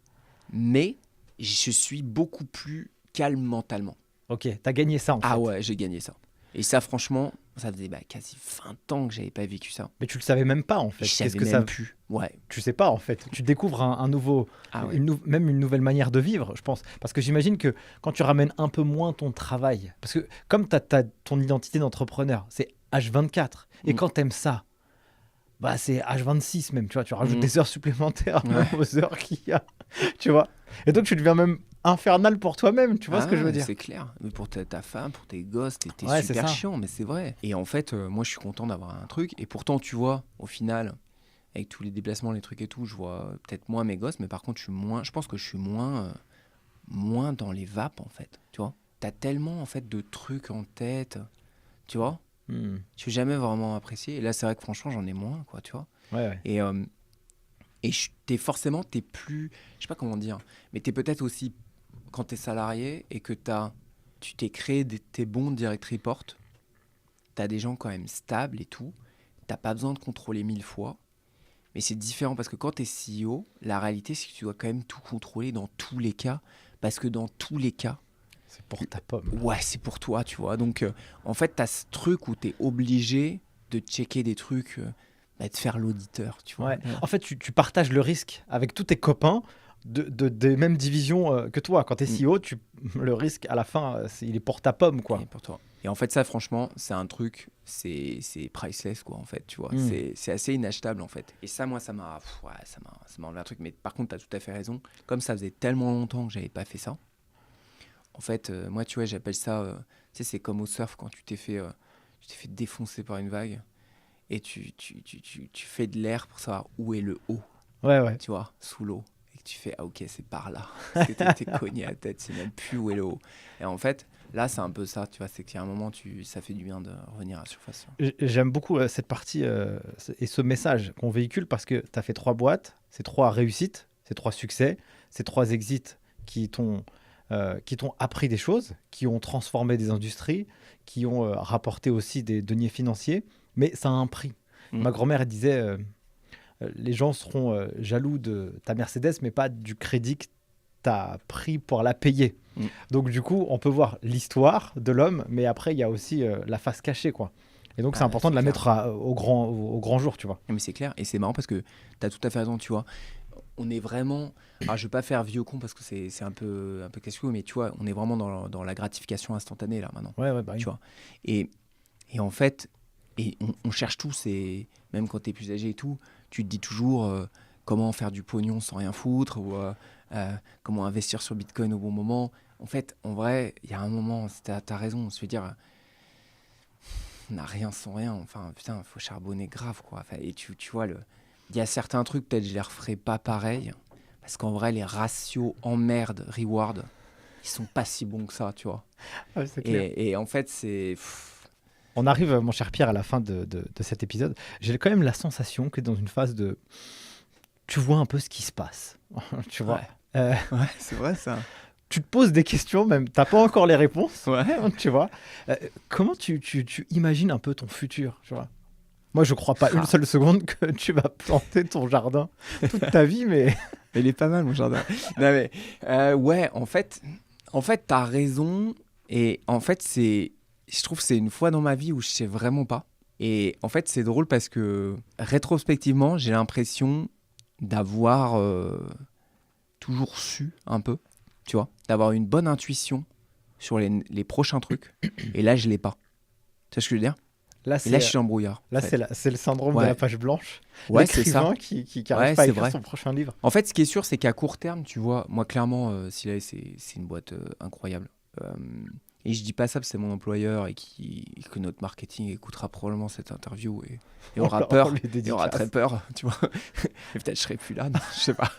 Mais je suis beaucoup plus calme mentalement. Ok, t'as gagné ça en fait. Ah ouais, j'ai gagné ça. Et ça, franchement, Ça faisait quasi 20 ans que j'avais pas vécu ça. Mais tu le savais même pas en fait. Je savais Qu'est-ce que même ça... plus. Ouais. Tu sais pas en fait. Tu découvres un nouveau, Ouais. même une nouvelle manière de vivre, je pense. Parce que j'imagine que quand tu ramènes un peu moins ton travail, parce que comme tu as ton identité d'entrepreneur, c'est H24. Et quand tu aimes ça, c'est H26 même, tu vois. Tu rajoutes des heures supplémentaires même aux heures qu'il y a, tu vois. Et donc tu deviens même infernal pour toi-même, tu vois ce que je veux dire. C'est clair. Mais pour ta femme, pour tes gosses, t'es C'est super ça. chiant, mais c'est vrai. Et en fait, moi, je suis content d'avoir un truc. Et pourtant, tu vois, au final, avec tous les déplacements, les trucs et tout, je vois peut-être moins mes gosses, mais par contre, je pense que je suis moins dans les vapes, en fait. Tu vois, t'as tellement, en fait, de trucs en tête, tu vois. Je suis jamais vraiment apprécié. Et là, c'est vrai que franchement, j'en ai moins, quoi, tu vois. Ouais. Et t'es plus, je sais pas comment dire, mais t'es peut-être aussi, quand t'es salarié et que tu t'es créé tes bons direct reports, t'as des gens quand même stables et tout, t'as pas besoin de contrôler 1000 fois, mais c'est différent parce que quand t'es CEO, la réalité c'est que tu dois quand même tout contrôler dans tous les cas, parce que dans tous les cas, c'est pour ta pomme. Ouais, c'est pour toi, tu vois. Donc, en fait, t'as ce truc où t'es obligé de checker des trucs, de faire l'auditeur, tu vois. Ouais. En fait, tu partages le risque avec tous tes copains des mêmes divisions que toi. Quand tu es CEO, le risque à la fin, il est pour ta pomme, quoi. Et pour toi. Et en fait, ça, franchement, c'est un truc, c'est priceless, quoi, en fait, tu vois. C'est assez inachetable, en fait. Et ça, moi, ça m'a enlevé un truc. Mais par contre, t'as tout à fait raison. Comme ça faisait tellement longtemps que j'avais pas fait ça, en fait, moi, tu vois, j'appelle ça, tu sais, c'est comme au surf quand tu t'es fait défoncer par une vague et tu fais de l'air pour savoir où est le haut, tu vois, sous l'eau. Et que tu fais, ok, c'est par là. Parce que t'es cogné à la tête, c'est même plus où est le haut. Et en fait, là, c'est un peu ça, tu vois, c'est qu'il y a un moment, ça fait du bien de revenir à la surface. J'aime beaucoup cette partie et ce message qu'on véhicule parce que tu as fait 3 boîtes, c'est 3 réussites, c'est 3 succès, c'est 3 exits qui t'ont appris des choses, qui ont transformé des industries, qui ont rapporté aussi des deniers financiers, mais ça a un prix. Ma grand-mère elle disait les gens seront jaloux de ta Mercedes, mais pas du crédit que tu as pris pour la payer. Donc du coup, on peut voir l'histoire de l'homme, mais après, il y a aussi la face cachée, quoi. Et donc, c'est important de la mettre au grand jour, tu vois. Mais c'est clair, et c'est marrant parce que tu as tout à fait raison, tu vois. On est vraiment... Alors, je ne vais pas faire vieux con parce que c'est un peu casse-cou, mais tu vois, on est vraiment dans la gratification instantanée, là, maintenant. Ouais, tu vois. Et en fait, on cherche tous, et même quand tu es plus âgé et tout, tu te dis toujours comment faire du pognon sans rien foutre, ou comment investir sur Bitcoin au bon moment. En fait, en vrai, il y a un moment, tu as raison, je veux dire... on n'a rien sans rien, enfin putain, il faut charbonner grave, quoi. Enfin, et tu vois, il y a certains trucs, peut-être je les referai pas pareil, parce qu'en vrai, les ratios emmerde-reward, ils sont pas si bons que ça, tu vois. Ouais, c'est clair. Et en fait, c'est... On arrive, mon cher Pierre, à la fin de cet épisode. J'ai quand même la sensation que dans une phase de... Tu vois un peu ce qui se passe, tu vois. Ouais, c'est vrai ça. Tu te poses des questions, même t'as pas encore les réponses, Ouais. tu vois. Comment tu imagines un peu ton futur, tu vois? Moi, je crois pas une seule seconde que tu vas planter ton jardin toute ta vie, mais... Il est pas mal, mon jardin. Non, mais, ouais, en fait, t'as raison. Et en fait, je trouve que c'est une fois dans ma vie où je sais vraiment pas. Et en fait, c'est drôle parce que rétrospectivement, j'ai l'impression d'avoir toujours su un peu, tu vois, d'avoir une bonne intuition sur les prochains trucs. Et là, je l'ai pas. Tu vois ce que je veux dire? Là, je suis en brouillard. Là, c'est le syndrome de la page blanche. Ouais, c'est ça. L'écrivain qui n'arrive pas à écrire son prochain livre. En fait, ce qui est sûr, c'est qu'à court terme, tu vois, moi, clairement, Silae, c'est une boîte incroyable. Et je dis pas ça parce que c'est mon employeur et que notre marketing écoutera probablement cette interview et aura peur, et aura très peur, tu vois. Et peut-être je serai plus là, non, je sais pas.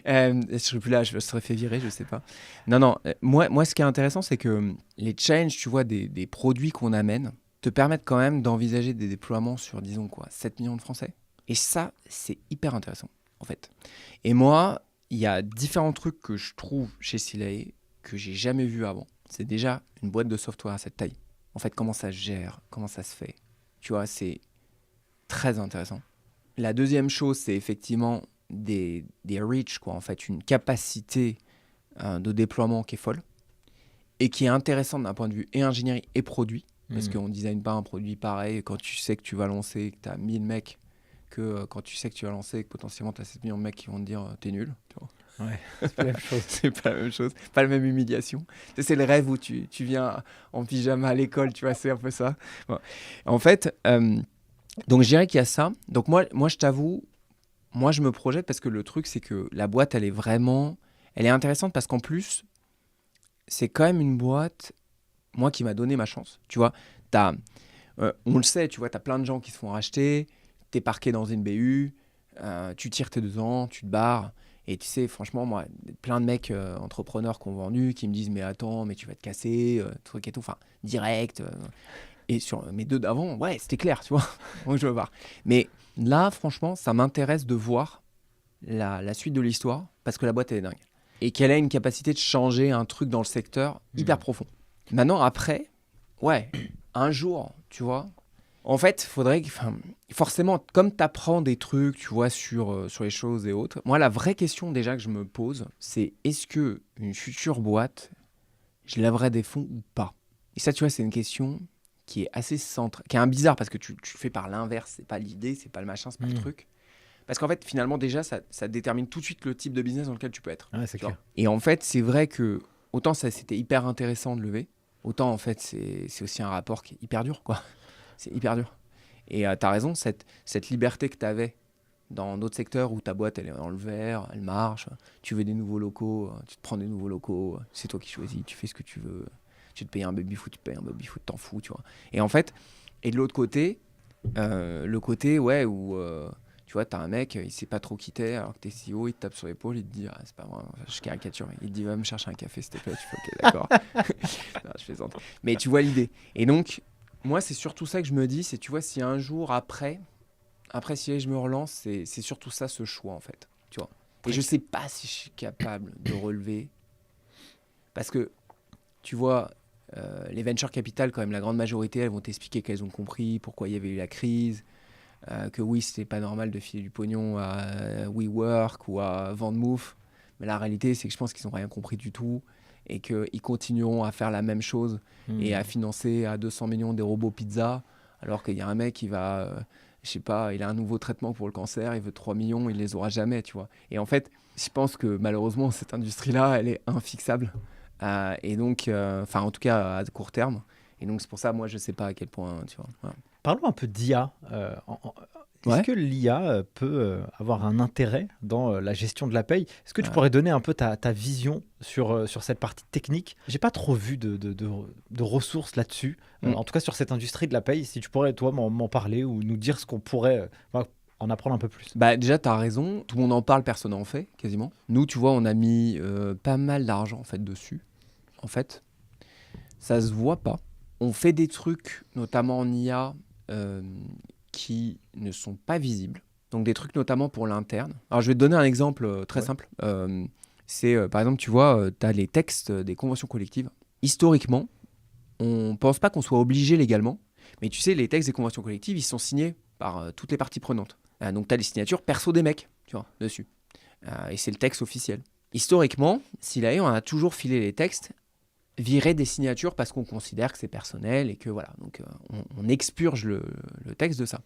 Je serai plus là, je me serais fait virer, je sais pas. Non, moi, ce qui est intéressant, c'est que les challenges, tu vois, des produits qu'on amène te permettent quand même d'envisager des déploiements sur, disons quoi, 7 millions de Français. Et ça, c'est hyper intéressant, en fait. Et moi, il y a différents trucs que je trouve chez Silae que j'ai jamais vu avant. C'est déjà une boîte de software à cette taille. En fait, comment ça se gère, comment ça se fait. Tu vois, c'est très intéressant. La deuxième chose, c'est effectivement des reach, quoi. En fait, une capacité de déploiement qui est folle et qui est intéressante d'un point de vue et ingénierie et produit. Parce qu'on ne design pas un produit pareil quand tu sais que tu vas lancer et que tu as 1000 mecs que quand tu sais que tu vas lancer et que potentiellement tu as 7 millions de mecs qui vont te dire t'es nul. Tu vois. Ouais, c'est pas la même chose. C'est pas la même chose, pas la même humiliation. Tu sais, c'est le rêve où tu viens en pyjama à l'école, tu vois, c'est un peu ça. Bon. En fait, donc je dirais qu'il y a ça. Donc moi je t'avoue, moi je me projette parce que le truc c'est que la boîte elle est intéressante parce qu'en plus c'est quand même une boîte, moi qui m'a donné ma chance. Tu vois, on le sait, tu vois, t'as plein de gens qui se font racheter, t'es parqué dans une BU, tu tires tes 2 ans, tu te barres. Et tu sais, franchement, moi, plein de mecs entrepreneurs qui ont vendu, qui me disent mais attends, mais tu vas te casser, truc et tout, enfin, direct. Et sur mes 2 d'avant, ouais, c'était clair, tu vois. Donc je veux voir. Mais là, franchement, ça m'intéresse de voir la suite de l'histoire parce que la boîte, elle est dingue. Et qu'elle a une capacité de changer un truc dans le secteur hyper profond. Maintenant, après, ouais, un jour, tu vois, en fait, faudrait que, forcément, comme tu apprends des trucs, tu vois, sur les choses et autres, moi, la vraie question déjà que je me pose, c'est est-ce que une future boîte, je lèverai des fonds ou pas? Et ça, tu vois, c'est une question qui est assez centrale, qui est un bizarre parce que tu fais par l'inverse, c'est pas l'idée, c'est pas le machin, c'est pas le truc. Parce qu'en fait, finalement, déjà, ça détermine tout de suite le type de business dans lequel tu peux être. Ouais, c'est clair. Et en fait, c'est vrai que autant ça, c'était hyper intéressant de lever, autant en fait, c'est aussi un rapport qui est hyper dur, quoi. C'est hyper dur. Et tu as raison, cette liberté que tu avais dans d'autres secteurs où ta boîte, elle est dans le vert, elle marche, tu veux des nouveaux locaux, tu te prends des nouveaux locaux, c'est toi qui choisis, tu fais ce que tu veux. Tu te payes un baby-foot, tu te payes un baby-foot, t'en fous, tu vois. Et en fait, et de l'autre côté, le côté, ouais, où... tu vois, t'as un mec, il sait pas trop qui t'es, alors que t'es CEO, il te tape sur l'épaule, il te dit, c'est pas vrai, je caricature, mais il te dit, va me chercher un café, s'il te plaît. Tu fais, ok, d'accord. Non, je plaisante. Mais tu vois l'idée. Et donc, moi, c'est surtout ça que je me dis, c'est, tu vois, si un jour, après si je me relance, c'est surtout ça, ce choix, en fait. Tu vois. Et je sais pas si je suis capable de relever. Parce que, tu vois, les venture capital, quand même, la grande majorité, elles vont t'expliquer qu'elles ont compris pourquoi il y avait eu la crise. Que oui, c'était pas normal de filer du pognon à WeWork ou à Vendemove. Mais la réalité, c'est que je pense qu'ils n'ont rien compris du tout et qu'ils continueront à faire la même chose et à financer à 200 millions des robots pizza, alors qu'il y a un mec qui va, je sais pas, il a un nouveau traitement pour le cancer, il veut 3 millions, il les aura jamais, tu vois. Et en fait, je pense que malheureusement, cette industrie-là, elle est infixable. Et donc, en tout cas, à court terme. Et donc, c'est pour ça, moi, je sais pas à quel point, tu vois. Voilà. Parlons un peu d'IA. Est-ce que l'IA peut avoir un intérêt dans la gestion de la paye? Est-ce que tu pourrais donner un peu ta vision sur cette partie technique? J'ai pas trop vu de ressources là-dessus, en tout cas sur cette industrie de la paye. Si tu pourrais, toi, m'en parler ou nous dire ce qu'on pourrait en apprendre un peu plus. Bah, déjà, tu as raison. Tout le monde en parle, personne n'en fait, quasiment. Nous, tu vois, on a mis pas mal d'argent en fait, dessus. En fait, ça se voit pas. On fait des trucs, notamment en IA, qui ne sont pas visibles. Donc des trucs notamment pour l'interne. Alors je vais te donner un exemple très simple. C'est par exemple, tu vois, tu as les textes des conventions collectives. Historiquement, on ne pense pas qu'on soit obligé légalement, mais tu sais, les textes des conventions collectives, ils sont signés par toutes les parties prenantes. Donc tu as les signatures perso des mecs, tu vois, dessus. Et c'est le texte officiel. Historiquement, SILAE, on a toujours filé les textes virer des signatures parce qu'on considère que c'est personnel et que voilà, donc on expurge le texte de ça.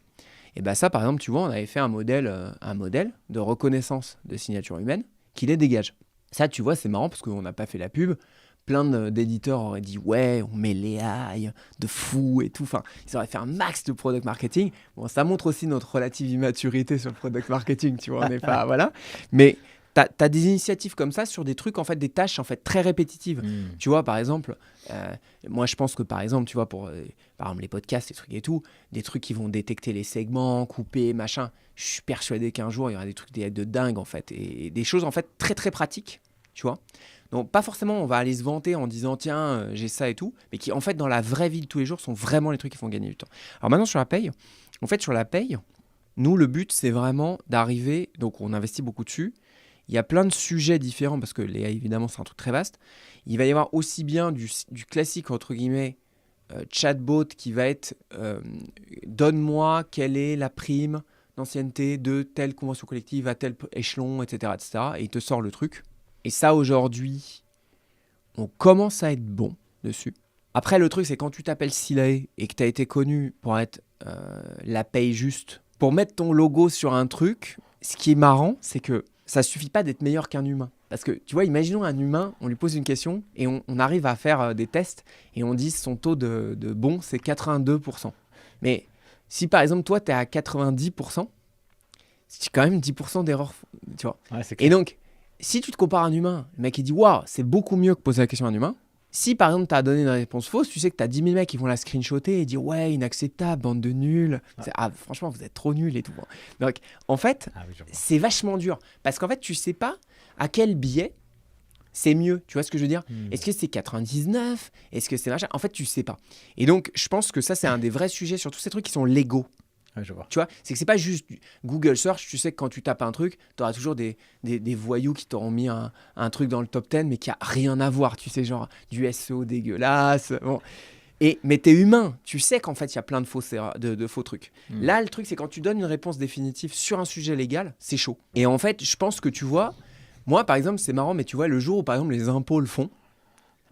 Et bien ça, par exemple, tu vois, on avait fait un modèle de reconnaissance de signatures humaines qui les dégage. Ça, tu vois, c'est marrant parce qu'on n'a pas fait la pub. Plein d'éditeurs auraient dit ouais, on met les AI de fou et tout. Enfin, ils auraient fait un max de product marketing. Bon, ça montre aussi notre relative immaturité sur le product marketing, tu vois, on n'est pas voilà. Mais T'as des initiatives comme ça sur des trucs, en fait, des tâches en fait, très répétitives. Tu vois, par exemple, moi je pense que par exemple, tu vois, par exemple les podcasts, ces trucs et tout, des trucs qui vont détecter les segments, couper, machin, je suis persuadé qu'un jour il y aura des trucs de dingue en fait, et des choses en fait très très pratiques, tu vois. Donc pas forcément on va aller se vanter en disant tiens, j'ai ça et tout, mais qui en fait dans la vraie vie de tous les jours sont vraiment les trucs qui font gagner du temps. Alors maintenant sur la paye, en fait sur la paye, nous le but c'est vraiment d'arriver, donc on investit beaucoup dessus. Il y a plein de sujets différents parce que l'IA, évidemment, c'est un truc très vaste. Il va y avoir aussi bien du classique, entre guillemets, chatbot qui va être donne-moi quelle est la prime d'ancienneté de telle convention collective à tel échelon, etc., etc. Et il te sort le truc. Et ça, aujourd'hui, on commence à être bon dessus. Après, le truc, c'est quand tu t'appelles Silae et que tu as été connu pour être la paye juste, pour mettre ton logo sur un truc, ce qui est marrant, c'est que ça suffit pas d'être meilleur qu'un humain. Parce que, tu vois, imaginons un humain, on lui pose une question et on arrive à faire des tests et on dit son taux de bon, c'est 82%. Mais si, par exemple, toi, tu es à 90%, c'est quand même 10% d'erreur, tu vois. Ouais, c'est clair. Et donc, si tu te compares à un humain, le mec, il dit « Waouh, c'est beaucoup mieux que poser la question à un humain », si par exemple tu as donné une réponse fausse, tu sais que tu as 10 000 mecs qui vont la screenshotter et dire ouais, inacceptable, bande de nuls. Franchement, vous êtes trop nuls et tout. Donc en fait, c'est vachement dur. Parce qu'en fait, tu sais pas à quel biais c'est mieux. Tu vois ce que je veux dire ? Est-ce que c'est 99 ? Est-ce que c'est machin ? En fait, tu sais pas. Et donc, je pense que ça, c'est un des vrais sujets sur tous ces trucs qui sont légaux. Ouais, je vois. Tu vois, c'est que c'est pas juste Google Search. Tu sais que quand tu tapes un truc, tu auras toujours des voyous qui t'auront mis un truc dans le top 10, mais qui a rien à voir. Tu sais, genre du SEO dégueulasse. Bon. Mais t'es humain. Tu sais qu'en fait, il y a plein de faux trucs. Là, le truc, c'est quand tu donnes une réponse définitive sur un sujet légal, c'est chaud. Et en fait, je pense que tu vois, moi, par exemple, c'est marrant, mais tu vois, le jour où, par exemple, les impôts le font,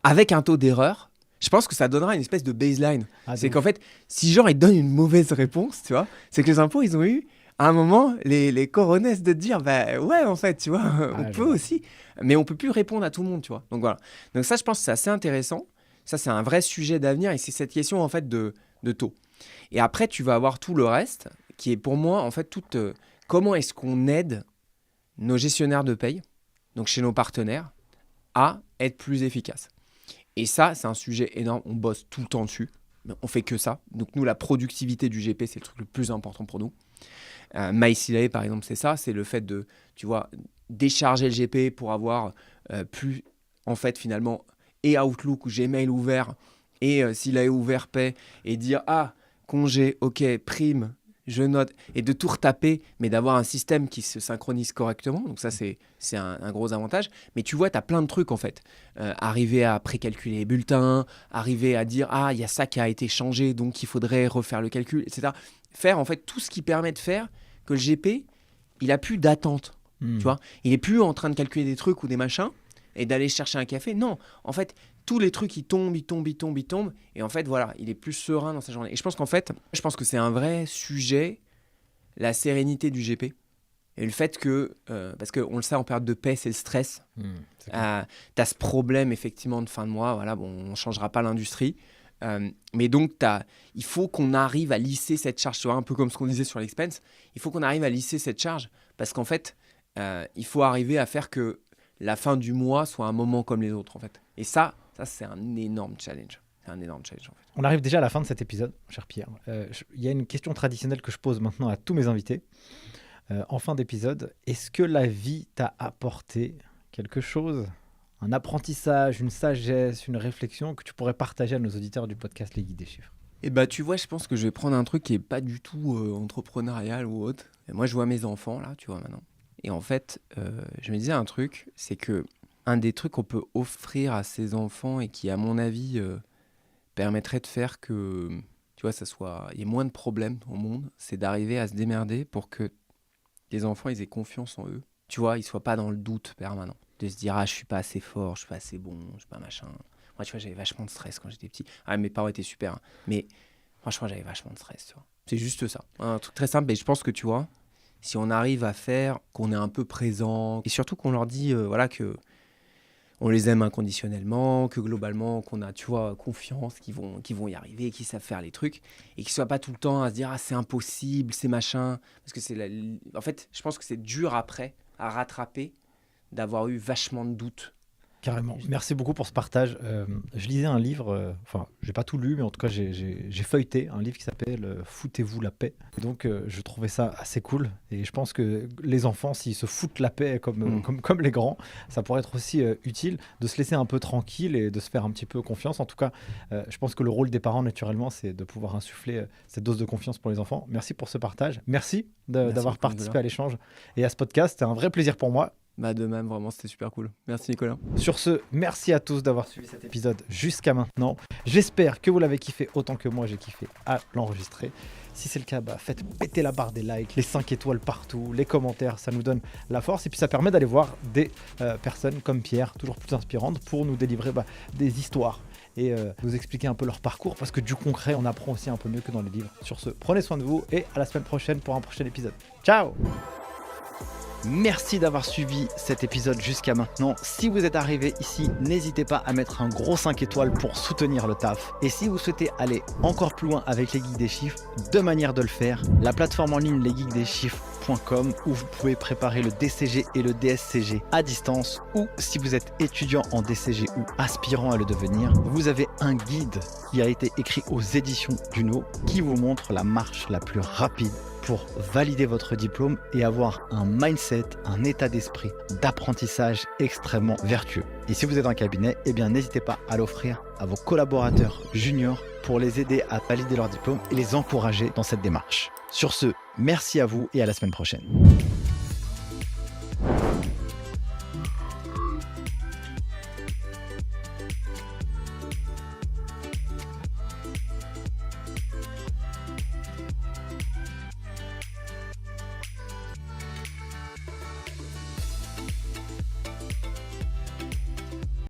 avec un taux d'erreur, je pense que ça donnera une espèce de baseline. C'est qu'en fait, si genre ils donnent une mauvaise réponse, tu vois, c'est que les impôts, ils ont eu, à un moment, les coronesses de dire, bah ouais, en fait, tu vois, on peut aussi, mais on peut plus répondre à tout le monde, tu vois. Donc voilà. Donc ça, je pense que c'est assez intéressant. Ça, c'est un vrai sujet d'avenir et c'est cette question, en fait, de taux. Et après, tu vas avoir tout le reste, qui est pour moi, en fait, comment est-ce qu'on aide nos gestionnaires de paye, donc chez nos partenaires, à être plus efficaces. Et ça, c'est un sujet énorme. On bosse tout le temps dessus. On fait que ça. Donc nous, la productivité du GP, c'est le truc le plus important pour nous. MySilae, par exemple, c'est ça. C'est le fait de, tu vois, décharger le GP pour avoir plus, en fait, finalement, et Outlook ou Gmail ouvert, et Silae ouvert paie, et dire, congé, ok, prime, je note, et de tout retaper, mais d'avoir un système qui se synchronise correctement. Donc ça, c'est un gros avantage. Mais tu vois, tu as plein de trucs, en fait. Arriver à précalculer les bulletins, arriver à dire, il y a ça qui a été changé, donc il faudrait refaire le calcul, etc. Faire, en fait, tout ce qui permet de faire que le GP, il a plus d'attente. Tu vois, il est plus en train de calculer des trucs ou des machins et d'aller chercher un café. Non, en fait, tous les trucs, ils tombent. Et en fait, voilà, il est plus serein dans sa journée. Et je pense que c'est un vrai sujet, la sérénité du GP. Et le fait que, parce qu'on le sait, en période de paix, c'est le stress. Tu as ce problème, effectivement, de fin de mois. Voilà, bon, on ne changera pas l'industrie. Mais donc, il faut qu'on arrive à lisser cette charge. Tu vois, un peu comme ce qu'on disait sur l'expense. Il faut qu'on arrive à lisser cette charge. Parce qu'en fait, il faut arriver à faire que la fin du mois soit un moment comme les autres, en fait. Et ça, c'est un énorme challenge. C'est un énorme challenge, en fait. On arrive déjà à la fin de cet épisode, cher Pierre. Il y a une question traditionnelle que je pose maintenant à tous mes invités. En fin d'épisode, est-ce que la vie t'a apporté quelque chose, un apprentissage, une sagesse, une réflexion que tu pourrais partager à nos auditeurs du podcast Les Guides des Chiffres ? Et bah, tu vois, je pense que je vais prendre un truc qui n'est pas du tout entrepreneurial ou autre. Et moi, je vois mes enfants, là, tu vois, maintenant. Et en fait, je me disais un truc, c'est que un des trucs qu'on peut offrir à ses enfants et qui, à mon avis, permettrait de faire que, tu vois, il y ait moins de problèmes au monde, c'est d'arriver à se démerder pour que les enfants, ils aient confiance en eux. Tu vois, ils soient pas dans le doute permanent. De se dire, je suis pas assez fort, je suis pas assez bon, je suis pas machin. Moi, tu vois, j'avais vachement de stress quand j'étais petit. Mes parents étaient super, hein. Mais franchement, j'avais vachement de stress, tu vois. C'est juste ça. Un truc très simple, mais je pense que, tu vois, si on arrive à faire qu'on est un peu présent, et surtout qu'on leur dit, voilà, que on les aime inconditionnellement, que globalement, qu'on a, tu vois, confiance, qu'ils vont y arriver, qu'ils savent faire les trucs, et qu'ils ne soient pas tout le temps à se dire « c'est impossible, c'est machin ». Parce que en fait, je pense que c'est dur après à rattraper d'avoir eu vachement de doutes. Carrément. Merci beaucoup pour ce partage. Je lisais un livre, j'ai pas tout lu, mais en tout cas, j'ai feuilleté un livre qui s'appelle « Foutez-vous la paix ». Et donc, je trouvais ça assez cool. Et je pense que les enfants, s'ils se foutent la paix comme les grands, ça pourrait être aussi utile de se laisser un peu tranquille et de se faire un petit peu confiance. En tout cas, je pense que le rôle des parents, naturellement, c'est de pouvoir insuffler cette dose de confiance pour les enfants. Merci pour ce partage. Merci d'avoir participé à l'échange et à ce podcast. C'était un vrai plaisir pour moi. De même, vraiment, c'était super cool. Merci Nicolas. Sur ce, merci à tous d'avoir suivi cet épisode jusqu'à maintenant. J'espère que vous l'avez kiffé autant que moi j'ai kiffé à l'enregistrer. Si c'est le cas, faites péter la barre des likes, les 5 étoiles partout, les commentaires, ça nous donne la force. Et puis ça permet d'aller voir des personnes comme Pierre, toujours plus inspirantes, pour nous délivrer des histoires et nous expliquer un peu leur parcours, parce que du concret, on apprend aussi un peu mieux que dans les livres. Sur ce, prenez soin de vous et à la semaine prochaine pour un prochain épisode. Ciao! Merci d'avoir suivi cet épisode jusqu'à maintenant. Si vous êtes arrivé ici, n'hésitez pas à mettre un gros 5 étoiles pour soutenir le taf. Et si vous souhaitez aller encore plus loin avec les Geeks des chiffres, deux manières de le faire. La plateforme en ligne lesgeeksdeschiffres.com où vous pouvez préparer le DCG et le DSCG à distance, ou si vous êtes étudiant en DCG ou aspirant à le devenir, vous avez un guide qui a été écrit aux éditions Duno qui vous montre la marche la plus rapide pour valider votre diplôme et avoir un mindset, un état d'esprit d'apprentissage extrêmement vertueux. Et si vous êtes en cabinet, eh bien n'hésitez pas à l'offrir à vos collaborateurs juniors pour les aider à valider leur diplôme et les encourager dans cette démarche. Sur ce, merci à vous et à la semaine prochaine.